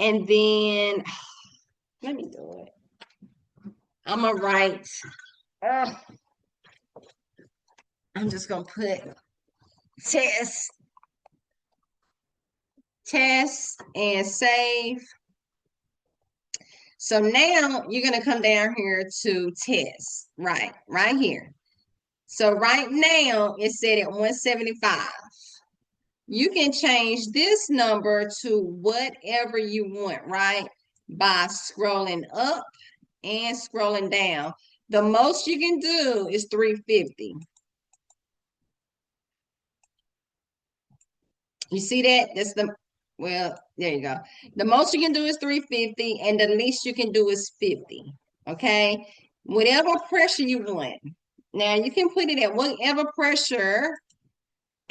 And then, let me do it. I'm going to write, I'm just going to put test and save. So now you're going to come down here to test, right here. So right now it's set at 175. You can change this number to whatever you want, right? By scrolling up and scrolling down. The most you can do is 350. You see that? That's well, there you go. The most you can do is 350, and the least you can do is 50. Okay? Whatever pressure you want. Now, you can put it at whatever pressure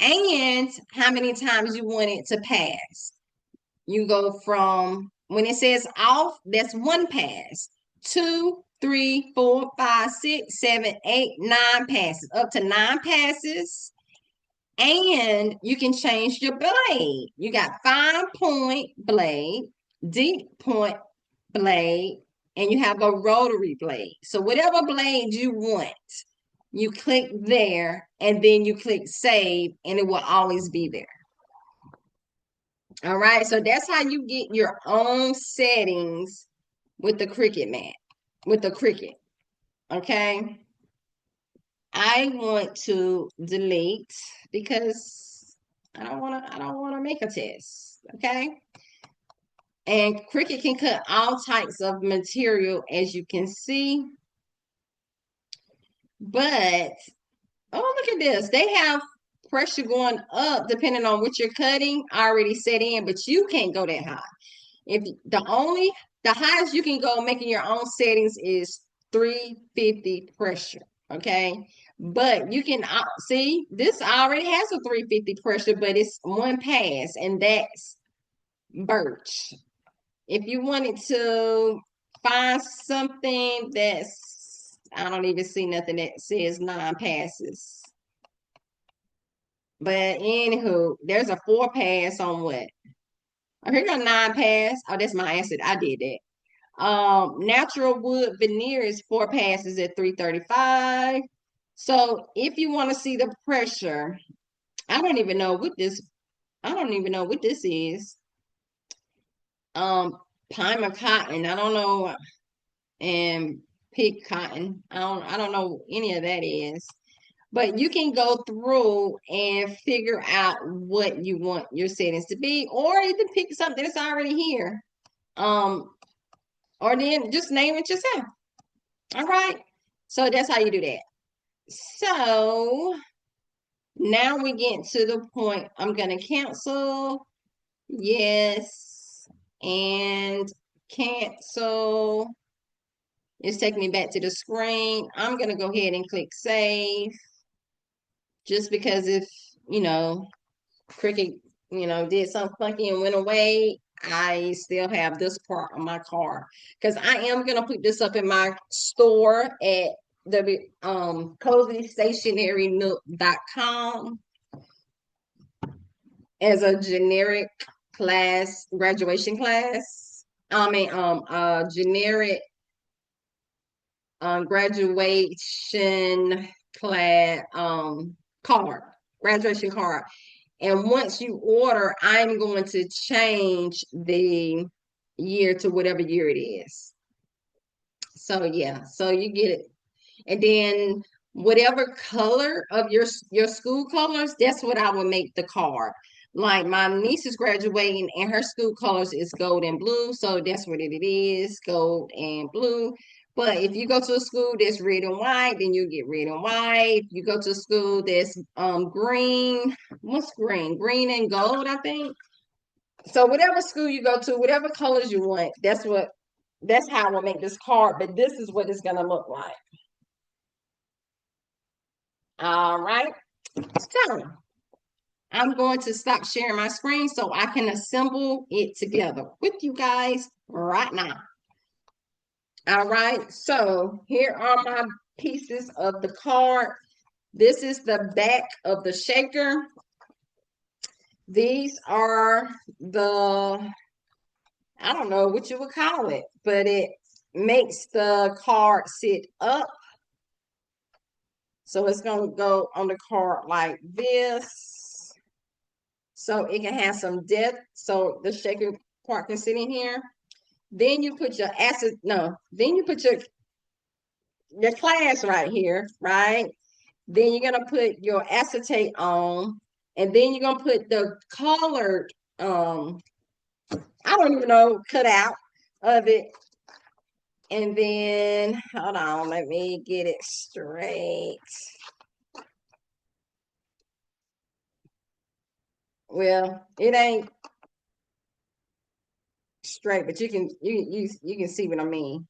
and how many times you want it to pass. You go from, when it says off, that's 1 pass. 2, 3, 4, 5, 6, 7, 8, 9 passes. Up to 9 passes. And you can change your blade. You got 5-point blade, deep point blade, and you have a rotary blade. So whatever blade you want, you click there, and then you click save, and it will always be there. All right, so that's how you get your own settings with the Cricut mat, with the Cricut. Okay. I want to delete because I don't want to make a test. Okay. And Cricut can cut all types of material, as you can see. But oh, look at this. They have pressure going up depending on what you're cutting already set in, but you can't go that high. If the highest you can go making your own settings is 350 pressure. Okay. But you can see this already has a 350 pressure, but it's one pass, and that's birch. If you wanted to find something that's, I don't even see nothing that says 9 passes. But anywho, there's a 4 pass on what? Oh, here got 9 pass. Oh, that's my answer. I did that. Natural wood veneer is 4 passes at 335. So if you want to see the pressure, I don't even know what this, I don't even know what this is. Primer cotton, I don't know, and pig cotton. I don't know any of that is. But you can go through and figure out what you want your settings to be, or you can pick something that's already here. Or then just name it yourself. All right. So that's how you do that. So now we get to the point. I'm going to cancel. Yes. And cancel. It's taking me back to the screen. I'm going to go ahead and click save. Just because if, Cricut, did something funky and went away, I still have this part on my card. Because I am going to put this up in my store at the cozystationerynook.com as a generic class, graduation class. I mean, generic graduation class card, graduation card. And once you order, I'm going to change the year to whatever year it is. So yeah, so you get it. And then whatever color of your school colors, that's what I would make the card. Like my niece is graduating and her school colors is gold and blue, so that's what it is, gold and blue. But if you go to a school that's red and white, then you get red and white. If you go to a school that's green, what's green? Green and gold, I think. So whatever school you go to, whatever colors you want, that's how I will make this card. But this is what it's gonna look like. All right. So I'm going to stop sharing my screen so I can assemble it together with you guys right now. All right. So here are my pieces of the card. This is the back of the shaker. These are I don't know what you would call it, but it makes the card sit up. So it's going to go on the card like this. So it can have some depth. So the shaker part can sit in here. Then you put your then you put your class right here, right? Then you're gonna put your acetate on, and then you're gonna put the colored, I don't even know, cut out of it. And then hold on, let me get it straight. Well, it ain't straight, but you can see what I mean.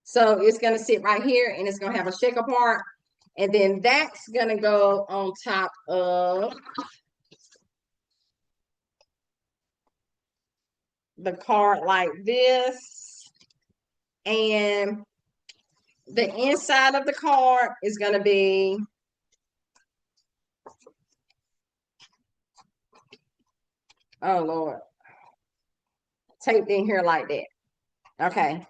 So it's gonna sit right here, and it's gonna have a shaker part, and then that's gonna go on top of the card like this, and the inside of the card is gonna be, oh Lord, taped in here like that. Okay.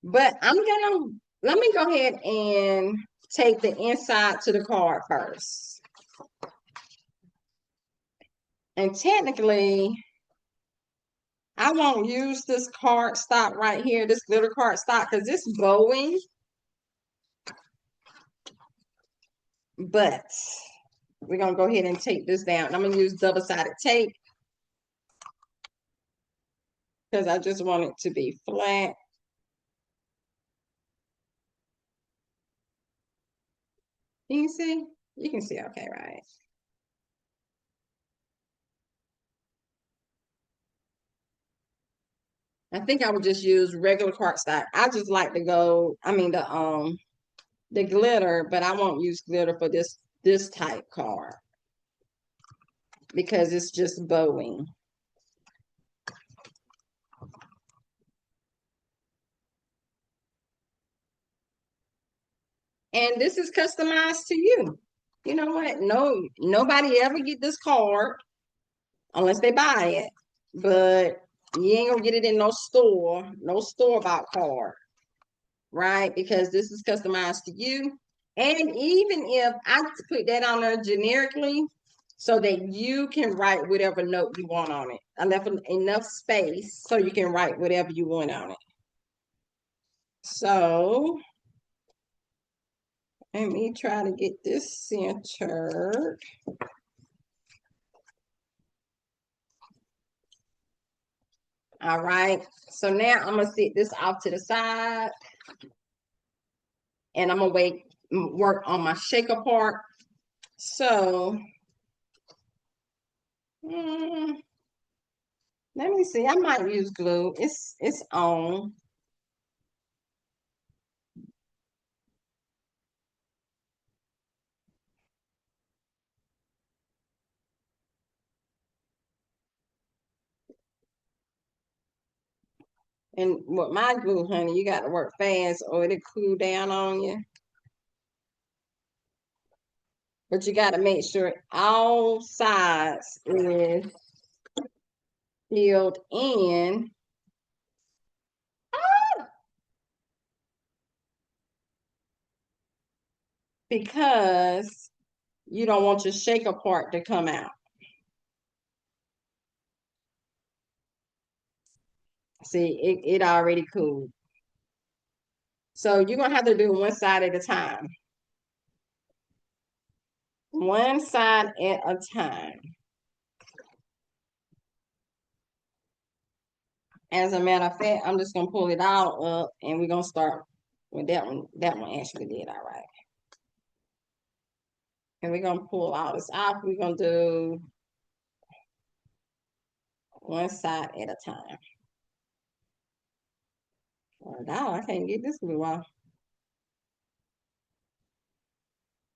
But let me go ahead and take the inside to the card first. And technically, I won't use this cardstock right here, this glitter cardstock, because it's bowing. But we're going to go ahead and tape this down. I'm going to use double-sided tape because I just want it to be flat. Can you see? You can see okay, right? I think I would just use regular cardstock. I just like to go, I mean the glitter, but I won't use glitter for this type card because it's just bowing. And this is customized to you. You know what? Nobody ever get this card unless they buy it. But you ain't gonna get it in no store-bought card, right? Because this is customized to you. And even if I put that on there generically, so that you can write whatever note you want on it. I left enough space so you can write whatever you want on it. So let me try to get this centered. All right. So now I'm gonna set this off to the side, and I'm gonna work on my shaker part. So let me see. I might use glue. It's on. And with my glue, honey, you got to work fast or it'll cool down on you. But you got to make sure all sides is filled in. Because you don't want your shaker part to come out. See, it already cooled. So you're going to have to do one side at a time. One side at a time. As a matter of fact, I'm just going to pull it all up and we're going to start with that one. That one actually did all right. And we're going to pull all this off. We're going to do one side at a time. Oh, now I can't get this glue off.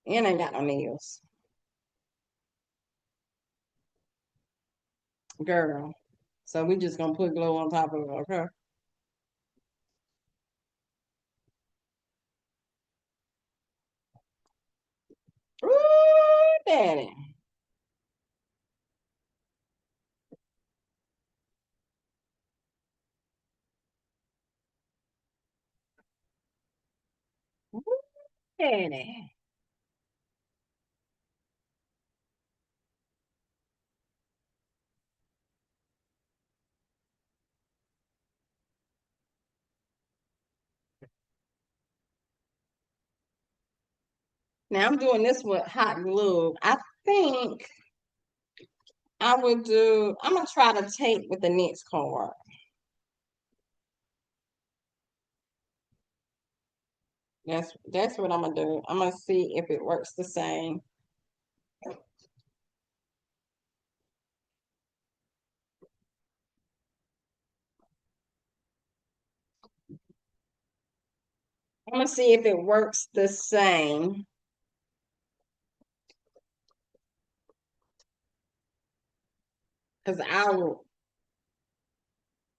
And I ain't got no nails. Girl. So we just going to put glue on top of it, okay? Ooh, daddy. Ooh, daddy. Now I'm doing this with hot glue. I think I would do, I'm gonna try to tape with the next card. That's what I'm gonna do. I'm gonna see if it works the same. I'm gonna see if it works the same. Because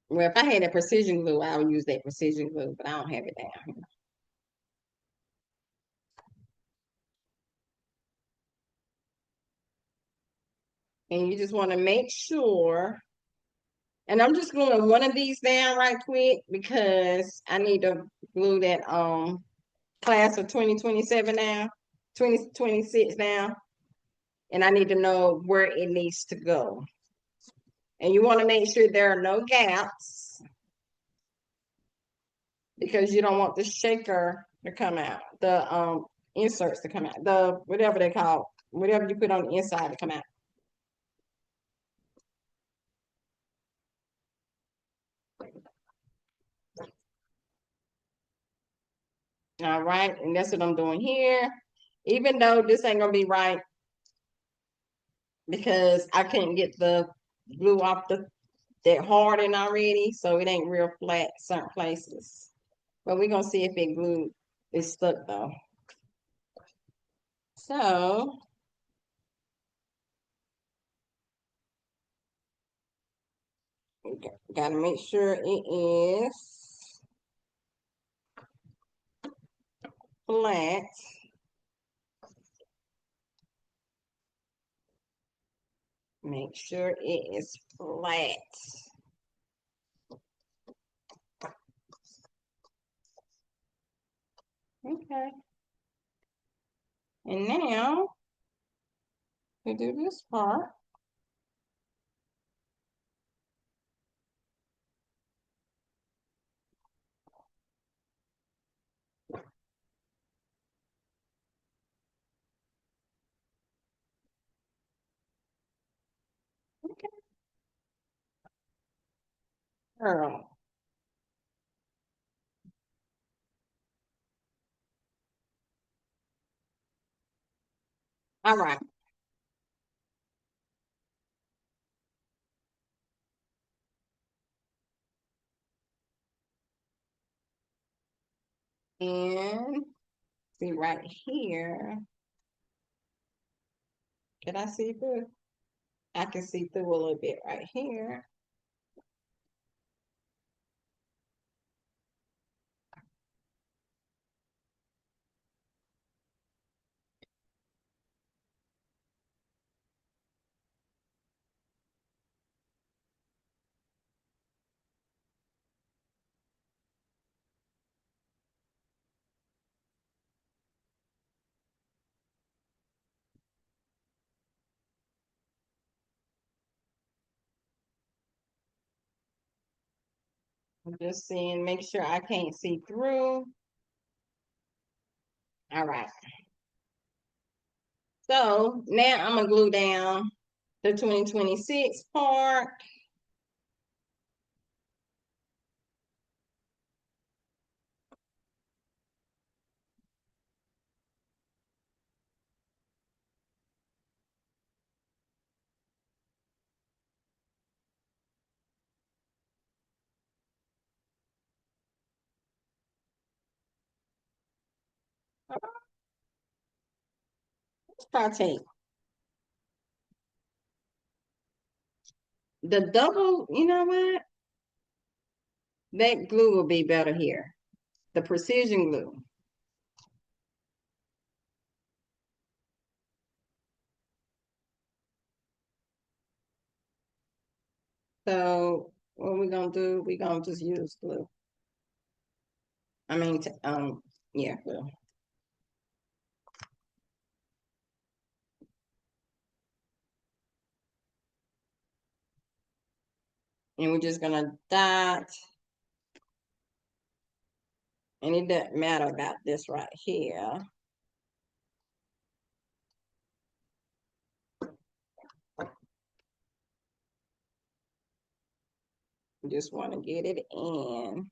well, if I had a precision glue, I would use that precision glue, but I don't have it down here. And you just want to make sure, and I'm just gluing one of these down right quick because I need to glue that class of 2027 now, 2026 now. And I need to know where it needs to go. And you want to make sure there are no gaps because you don't want the shaker to come out, the inserts to come out, the whatever they call, whatever you put on the inside to come out. All right, and that's what I'm doing here. Even though this ain't gonna be right because I couldn't get the glue off that hardened already, so it ain't real flat certain places. But we're gonna see if it glue is stuck though. So gotta make sure it is flat. Make sure it is flat. Okay. And now we do this part. Okay. Girl. All right. And see right here. Can I see through? I can see through a little bit right here. I'm just seeing, make sure I can't see through. All right. So now I'm gonna glue down the 2026 part. Star tape. The double, you know what? That glue will be better here. The precision glue. So what we're gonna do, we're gonna just use glue. I mean, yeah, glue. And we're just gonna dot. And it doesn't matter about this right here. Just want to get it in.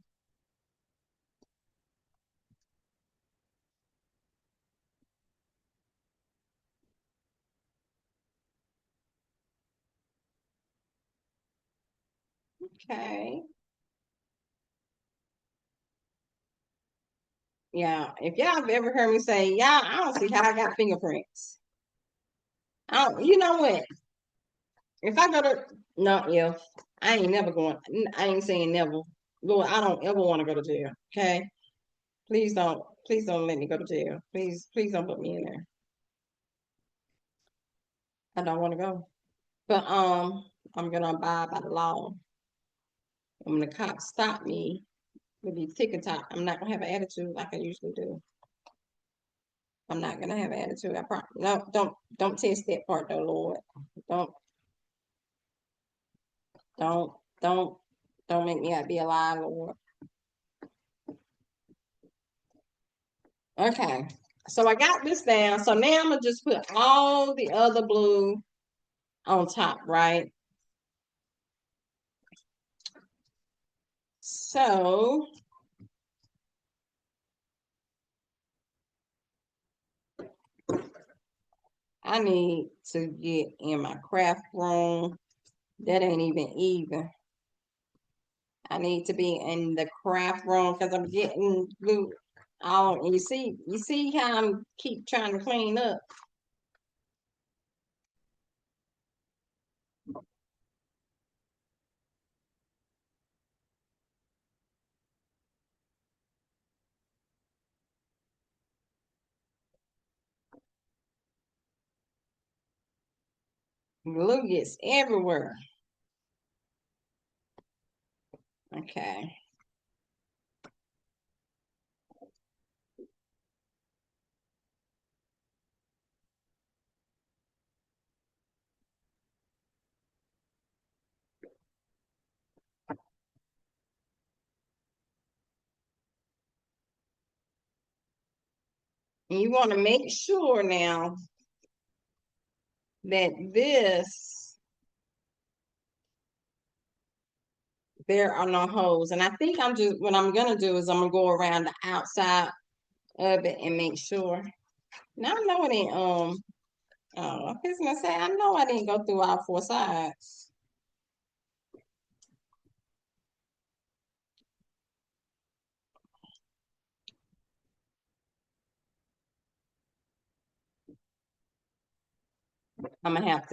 Okay. Yeah, if y'all have ever heard me say, yeah, I don't see how I got fingerprints. I don't, you know what? If I go to, no, if I ain't never going, I ain't saying never. Lord, I don't ever want to go to jail. Okay. Please don't let me go to jail. Please don't put me in there. I don't want to go. But I'm gonna abide by the law. When the cops stop me with these ticket top, I'm not gonna have an attitude like I usually do. I'm not gonna have an attitude. I promise. No, don't test that part though, Lord. Don't. Don't, don't, don't make me out to be a lie, Lord. Okay. So I got this down. So now I'm gonna just put all the other blue on top, right? So I need to get in my craft room. That ain't even. I need to be in the craft room because I'm getting glue all. And you see how I'm keep trying to clean up. Glue gets everywhere. Okay. And you want to make sure now that there are no holes. And I think what I'm gonna do is I'm gonna go around the outside of it and make sure. Now I know it ain't I was gonna say I know I didn't go through all four sides. I'm gonna have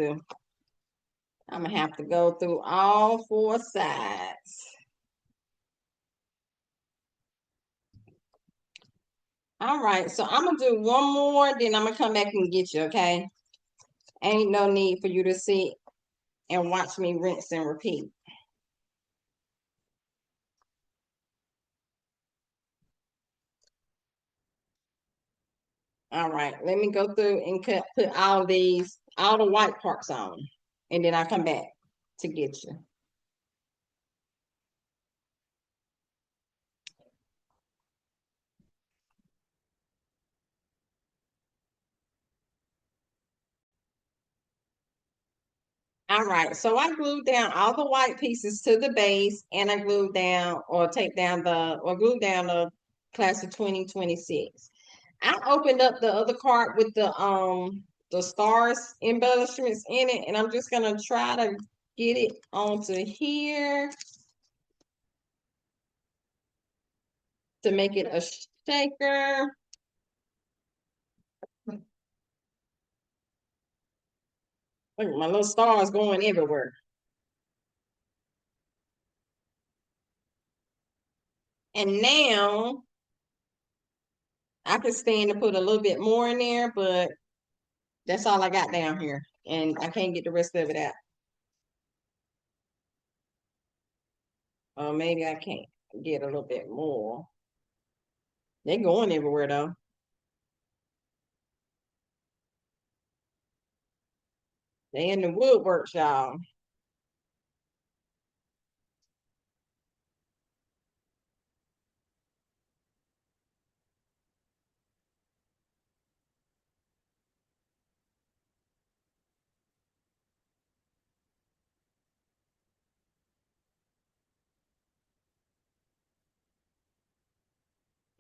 to go through all four sides. All right, so I'm gonna do one more, then I'm gonna come back and get you, okay? Ain't no need for you to sit and watch me rinse and repeat. All right, let me go through and put all the white parts on, and then I come back to get you. All right, so I glued down all the white pieces to the base, and I glued down or glued down the class of 2026. I opened up the other card with the stars embellishments in it, and I'm just gonna try to get it onto here to make it a shaker. Look, my little stars going everywhere. And now I could stand to put a little bit more in there, but that's all I got down here. And I can't get the rest of it out. Or maybe I can't get a little bit more. They're going everywhere though. They in the woodworks, y'all.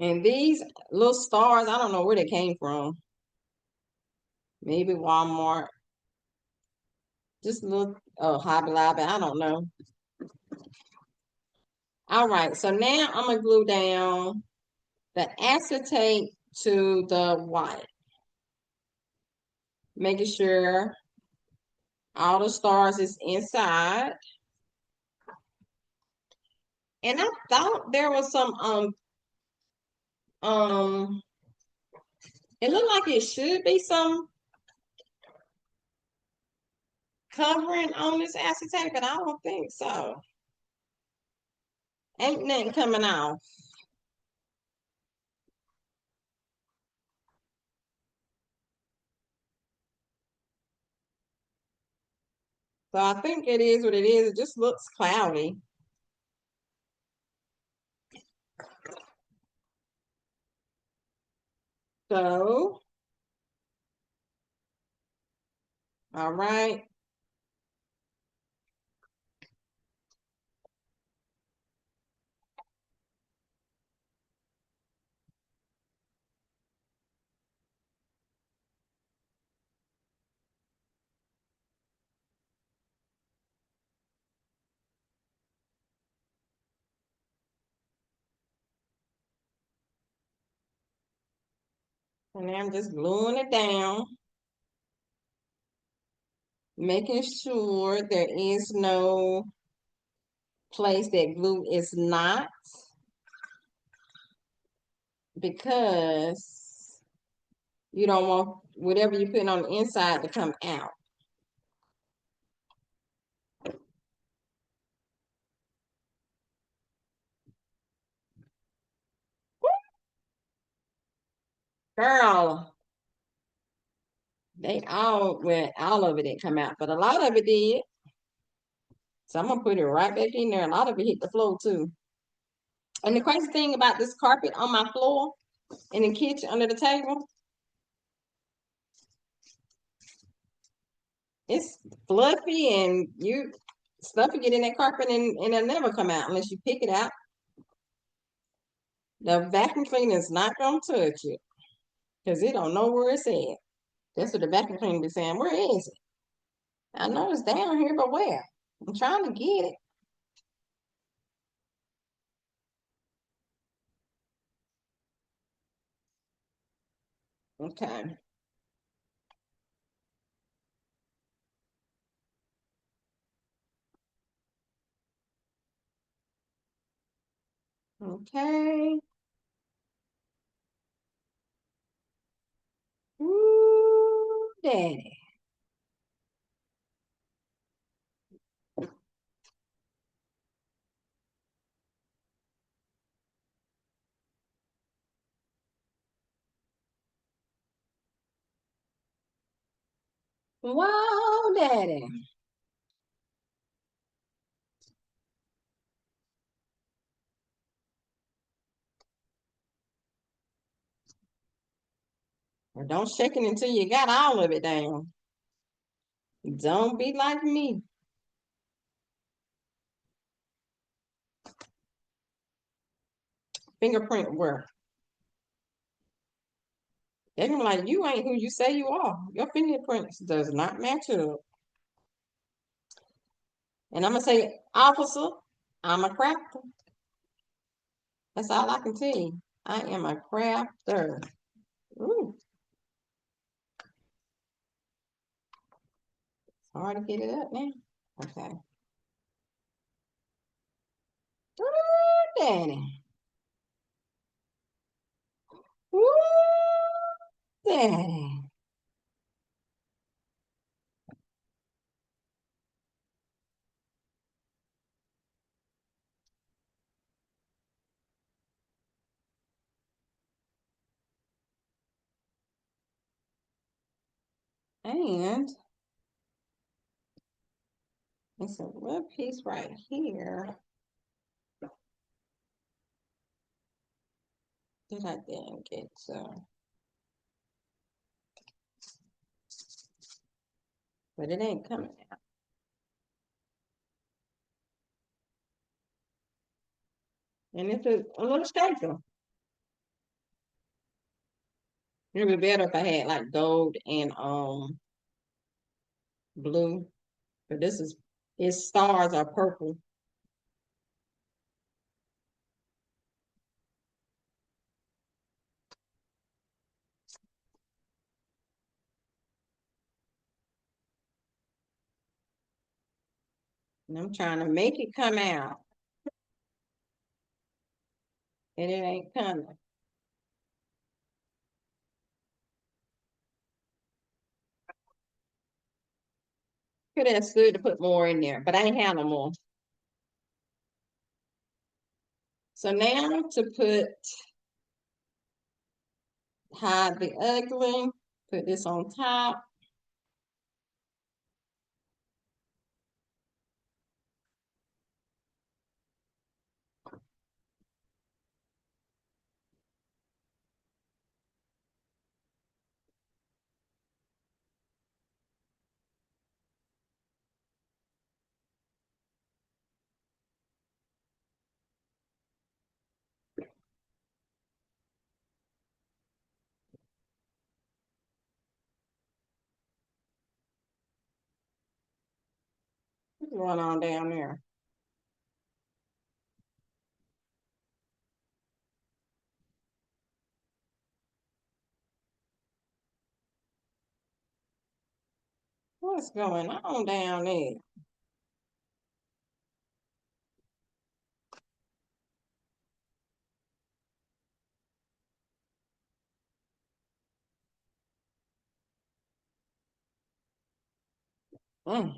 And these little stars, I don't know where they came from. Maybe Walmart. Just little Hobby Lobby. I don't know. All right, so now I'm gonna glue down the acetate to the white, making sure all the stars is inside. And I thought there was some um it looked like it should be some covering on this acetate, but I don't think so. Ain't nothing coming off. So I think it is what it is. It just looks cloudy. So, all right. And I'm just gluing it down, making sure there is no place that glue is not, because you don't want whatever you put on the inside to come out. Girl, they all went, all of it didn't come out, but a lot of it did. So I'm gonna put it right back in there. A lot of it hit the floor too. And the crazy thing about this carpet on my floor in the kitchen under the table, it's fluffy and you stuff you get in that carpet and it'll never come out unless you pick it out. The vacuum cleaner is not gonna touch it because it don't know where it's at. That's what the vacuum cleaner be saying. Where is it? I know it's down here, but where? I'm trying to get it. Okay. Okay. Ooh, daddy. Wow, daddy. Well, don't shake it until you got all of it down. Don't be like me. Fingerprint work. They're gonna be like, you ain't who you say you are. Your fingerprints does not match up. And I'm gonna say, officer, I'm a crafter. That's all I can tell you. I am a crafter. Ooh, it's hard to get it up now. Okay. Ooh, daddy. Ooh, daddy. And it's a little piece right here that I didn't get to. But it ain't coming out. And it's a little shaker. It would be better if I had like gold and blue. But this is, its stars are purple. And I'm trying to make it come out. And it ain't coming. Could have stood to put more in there, but I ain't had no more. So now to put hide the ugly, put this on top. going on down there? What's going on down there? Mm.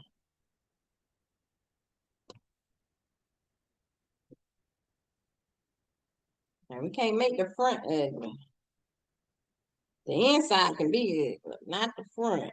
And we can't make the front ugly. The inside can be ugly, not the front.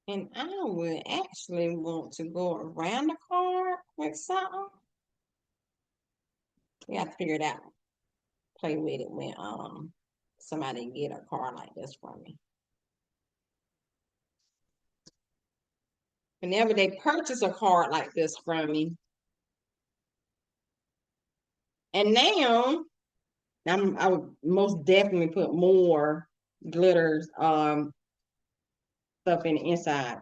And I would actually want to go around the card with something. We have to figure it out. Play with it when somebody get a card like this for me. Whenever they purchase a card like this from me, and now I would most definitely put more glitters stuff in the inside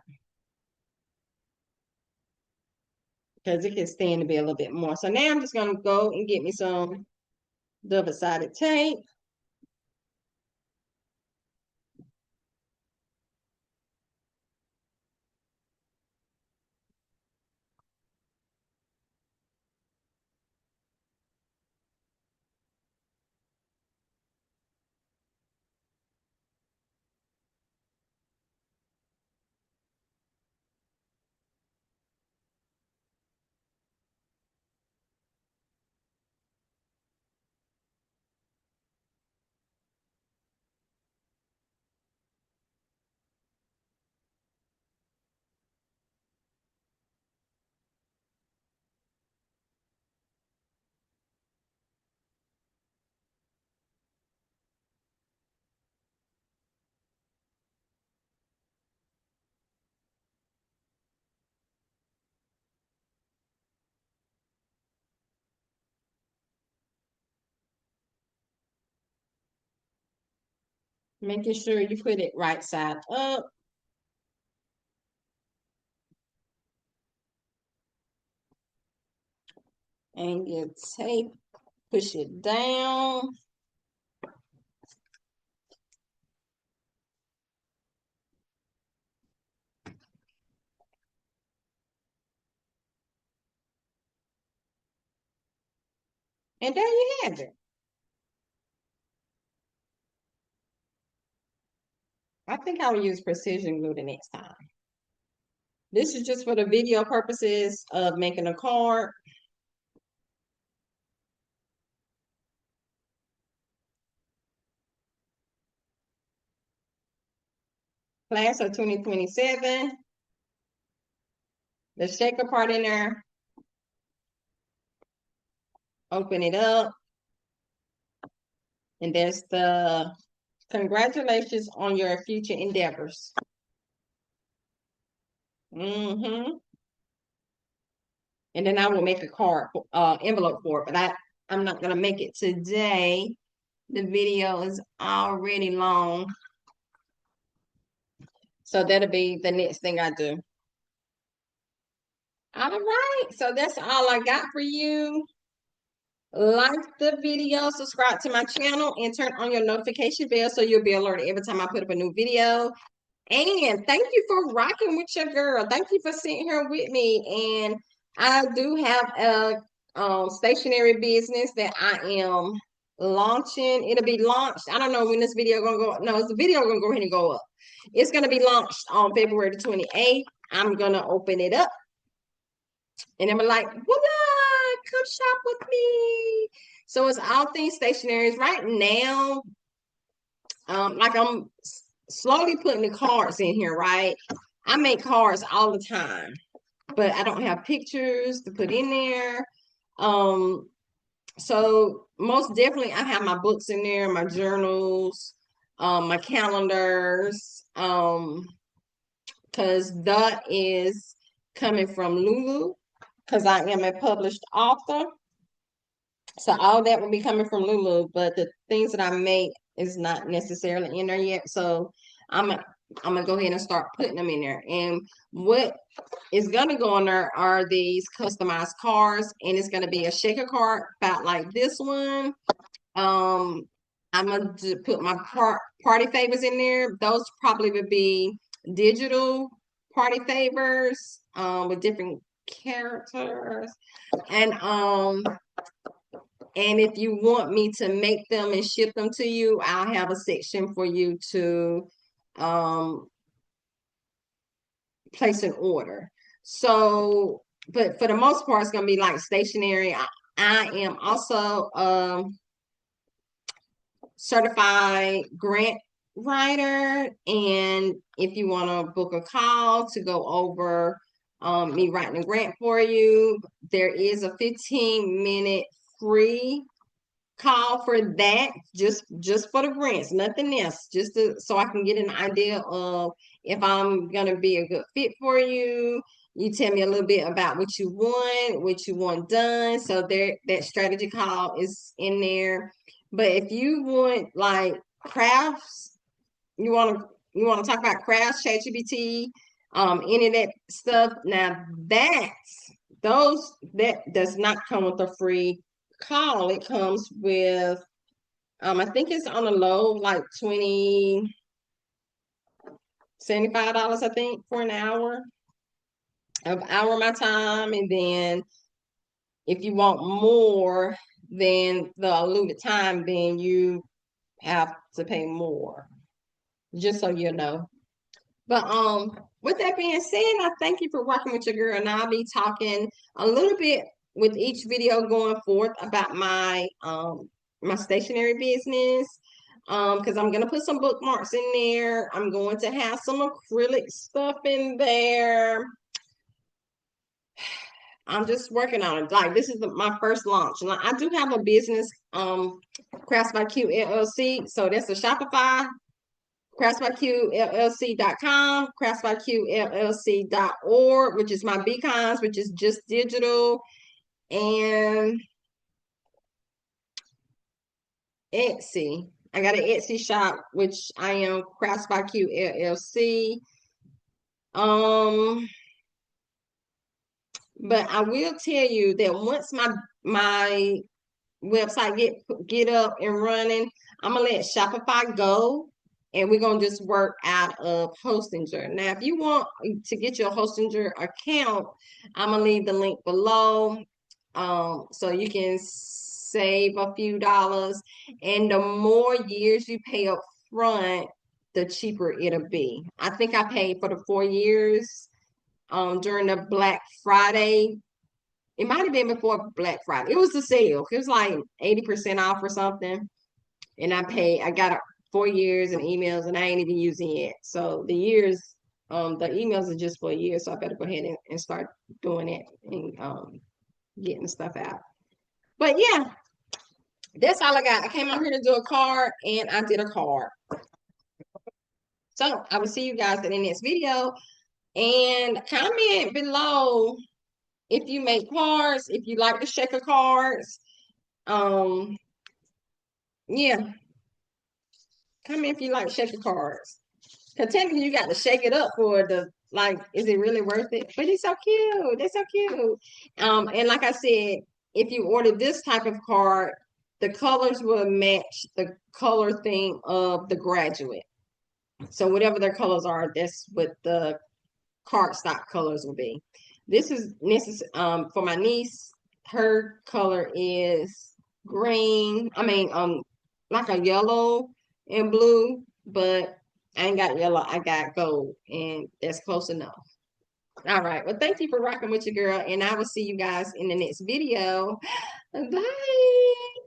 because it can stand to be a little bit more. So now I'm just gonna go and get me some double-sided tape. Making sure you put it right side up. And you tape, push it down. And there you have it. I think I will use precision glue the next time. This is just for the video purposes of making a card. Class of 2027. The shaker part in there. Open it up. And there's the congratulations on your future endeavors. Mm-hmm. And then I will make a card envelope for it, but I'm not gonna make it today The video is already long. So that'll be the next thing I do. All right. So that's all I got for you. Like the video, subscribe to my channel, and turn on your notification bell so you'll be alerted every time I put up a new video. And thank you for rocking with your girl. Thank you for sitting here with me. And I do have a stationery business that I am launching. It'll be launched. I don't know when this video gonna go. No, the video gonna go ahead and go up. It's gonna be launched on February the 28th. I'm gonna open it up, and I'm like, voila, come shop with me. So it's all things stationaries right now. Like I'm slowly putting the cards in here, right? I make cards all the time, but I don't have pictures to put in there. So most definitely I have my books in there, my journals, my calendars, because that is coming from Lulu, because I am a published author. So all that will be coming from Lulu, but the things that I make is not necessarily in there yet. So I'm gonna go ahead and start putting them in there. And what is gonna go on there are these customized cards, and it's gonna be a shaker card about like this one. I'm gonna put my party favors in there. Those probably would be digital party favors, with different characters, and if you want me to make them and ship them to you, I'll have a section for you to place an order. So, but for the most part, it's going to be like stationery. I am also certified grant writer. And if you want to book a call to go over me writing a grant for you, there is a 15-minute free call for that, just for the grants, nothing else, just so I can get an idea of if I'm gonna be a good fit for you. You tell me a little bit about what you want done. So there, that strategy call is in there. But if you want like crafts, you want to talk about crafts, ChatGPT, any of that stuff. Now that does not come with a free call. It comes with I think it's on the low, like $75, I think, for an hour of my time. And then if you want more than the allotted time, then you have to pay more, just so you know. But with that being said, I thank you for working with your girl, and I'll be talking a little bit with each video going forth about my my stationery business. Because I'm gonna put some bookmarks in there. I'm going to have some acrylic stuff in there. I'm just working on it. Like this is my first launch. And I do have a business, Crafts by Q LLC. So that's a Shopify, craftsbyqllc.com, craftsbyqllc.org, which is my beacons, which is just digital, and Etsy. I got an Etsy shop, which I am Crafts by Q LLC. But I will tell you that once my website get up and running, I'm gonna let Shopify go, and we're gonna just work out of Hostinger. Now, if you want to get your Hostinger account, I'm gonna leave the link below, so you can save a few dollars. And the more years you pay up front, the cheaper it'll be. I think I paid for the 4 years during the Black Friday. It might have been before Black Friday. It was a sale. It was like 80% off or something. And I got 4 years and emails, and I ain't even using it. So the emails are just for a year. So I better go ahead and start doing it and getting the stuff out. But yeah, that's all I got. I came out here to do a card, and I did a card. So I will see you guys in the next video. And comment below if you make cards, if you like the shaker cards, Yeah, come in if you like shaker cards. Cause technically you got to shake it up for the like. Is it really worth it? But it's so cute. They're so cute. And like I said, if you order this type of card, the colors will match the color theme of the graduate. So whatever their colors are, that's what the cardstock colors will be. This is necessary for my niece. Her color is green. I mean, like a yellow and blue, but I ain't got yellow. I got gold, and that's close enough. All right. Well, thank you for rocking with your girl, and I will see you guys in the next video. Bye.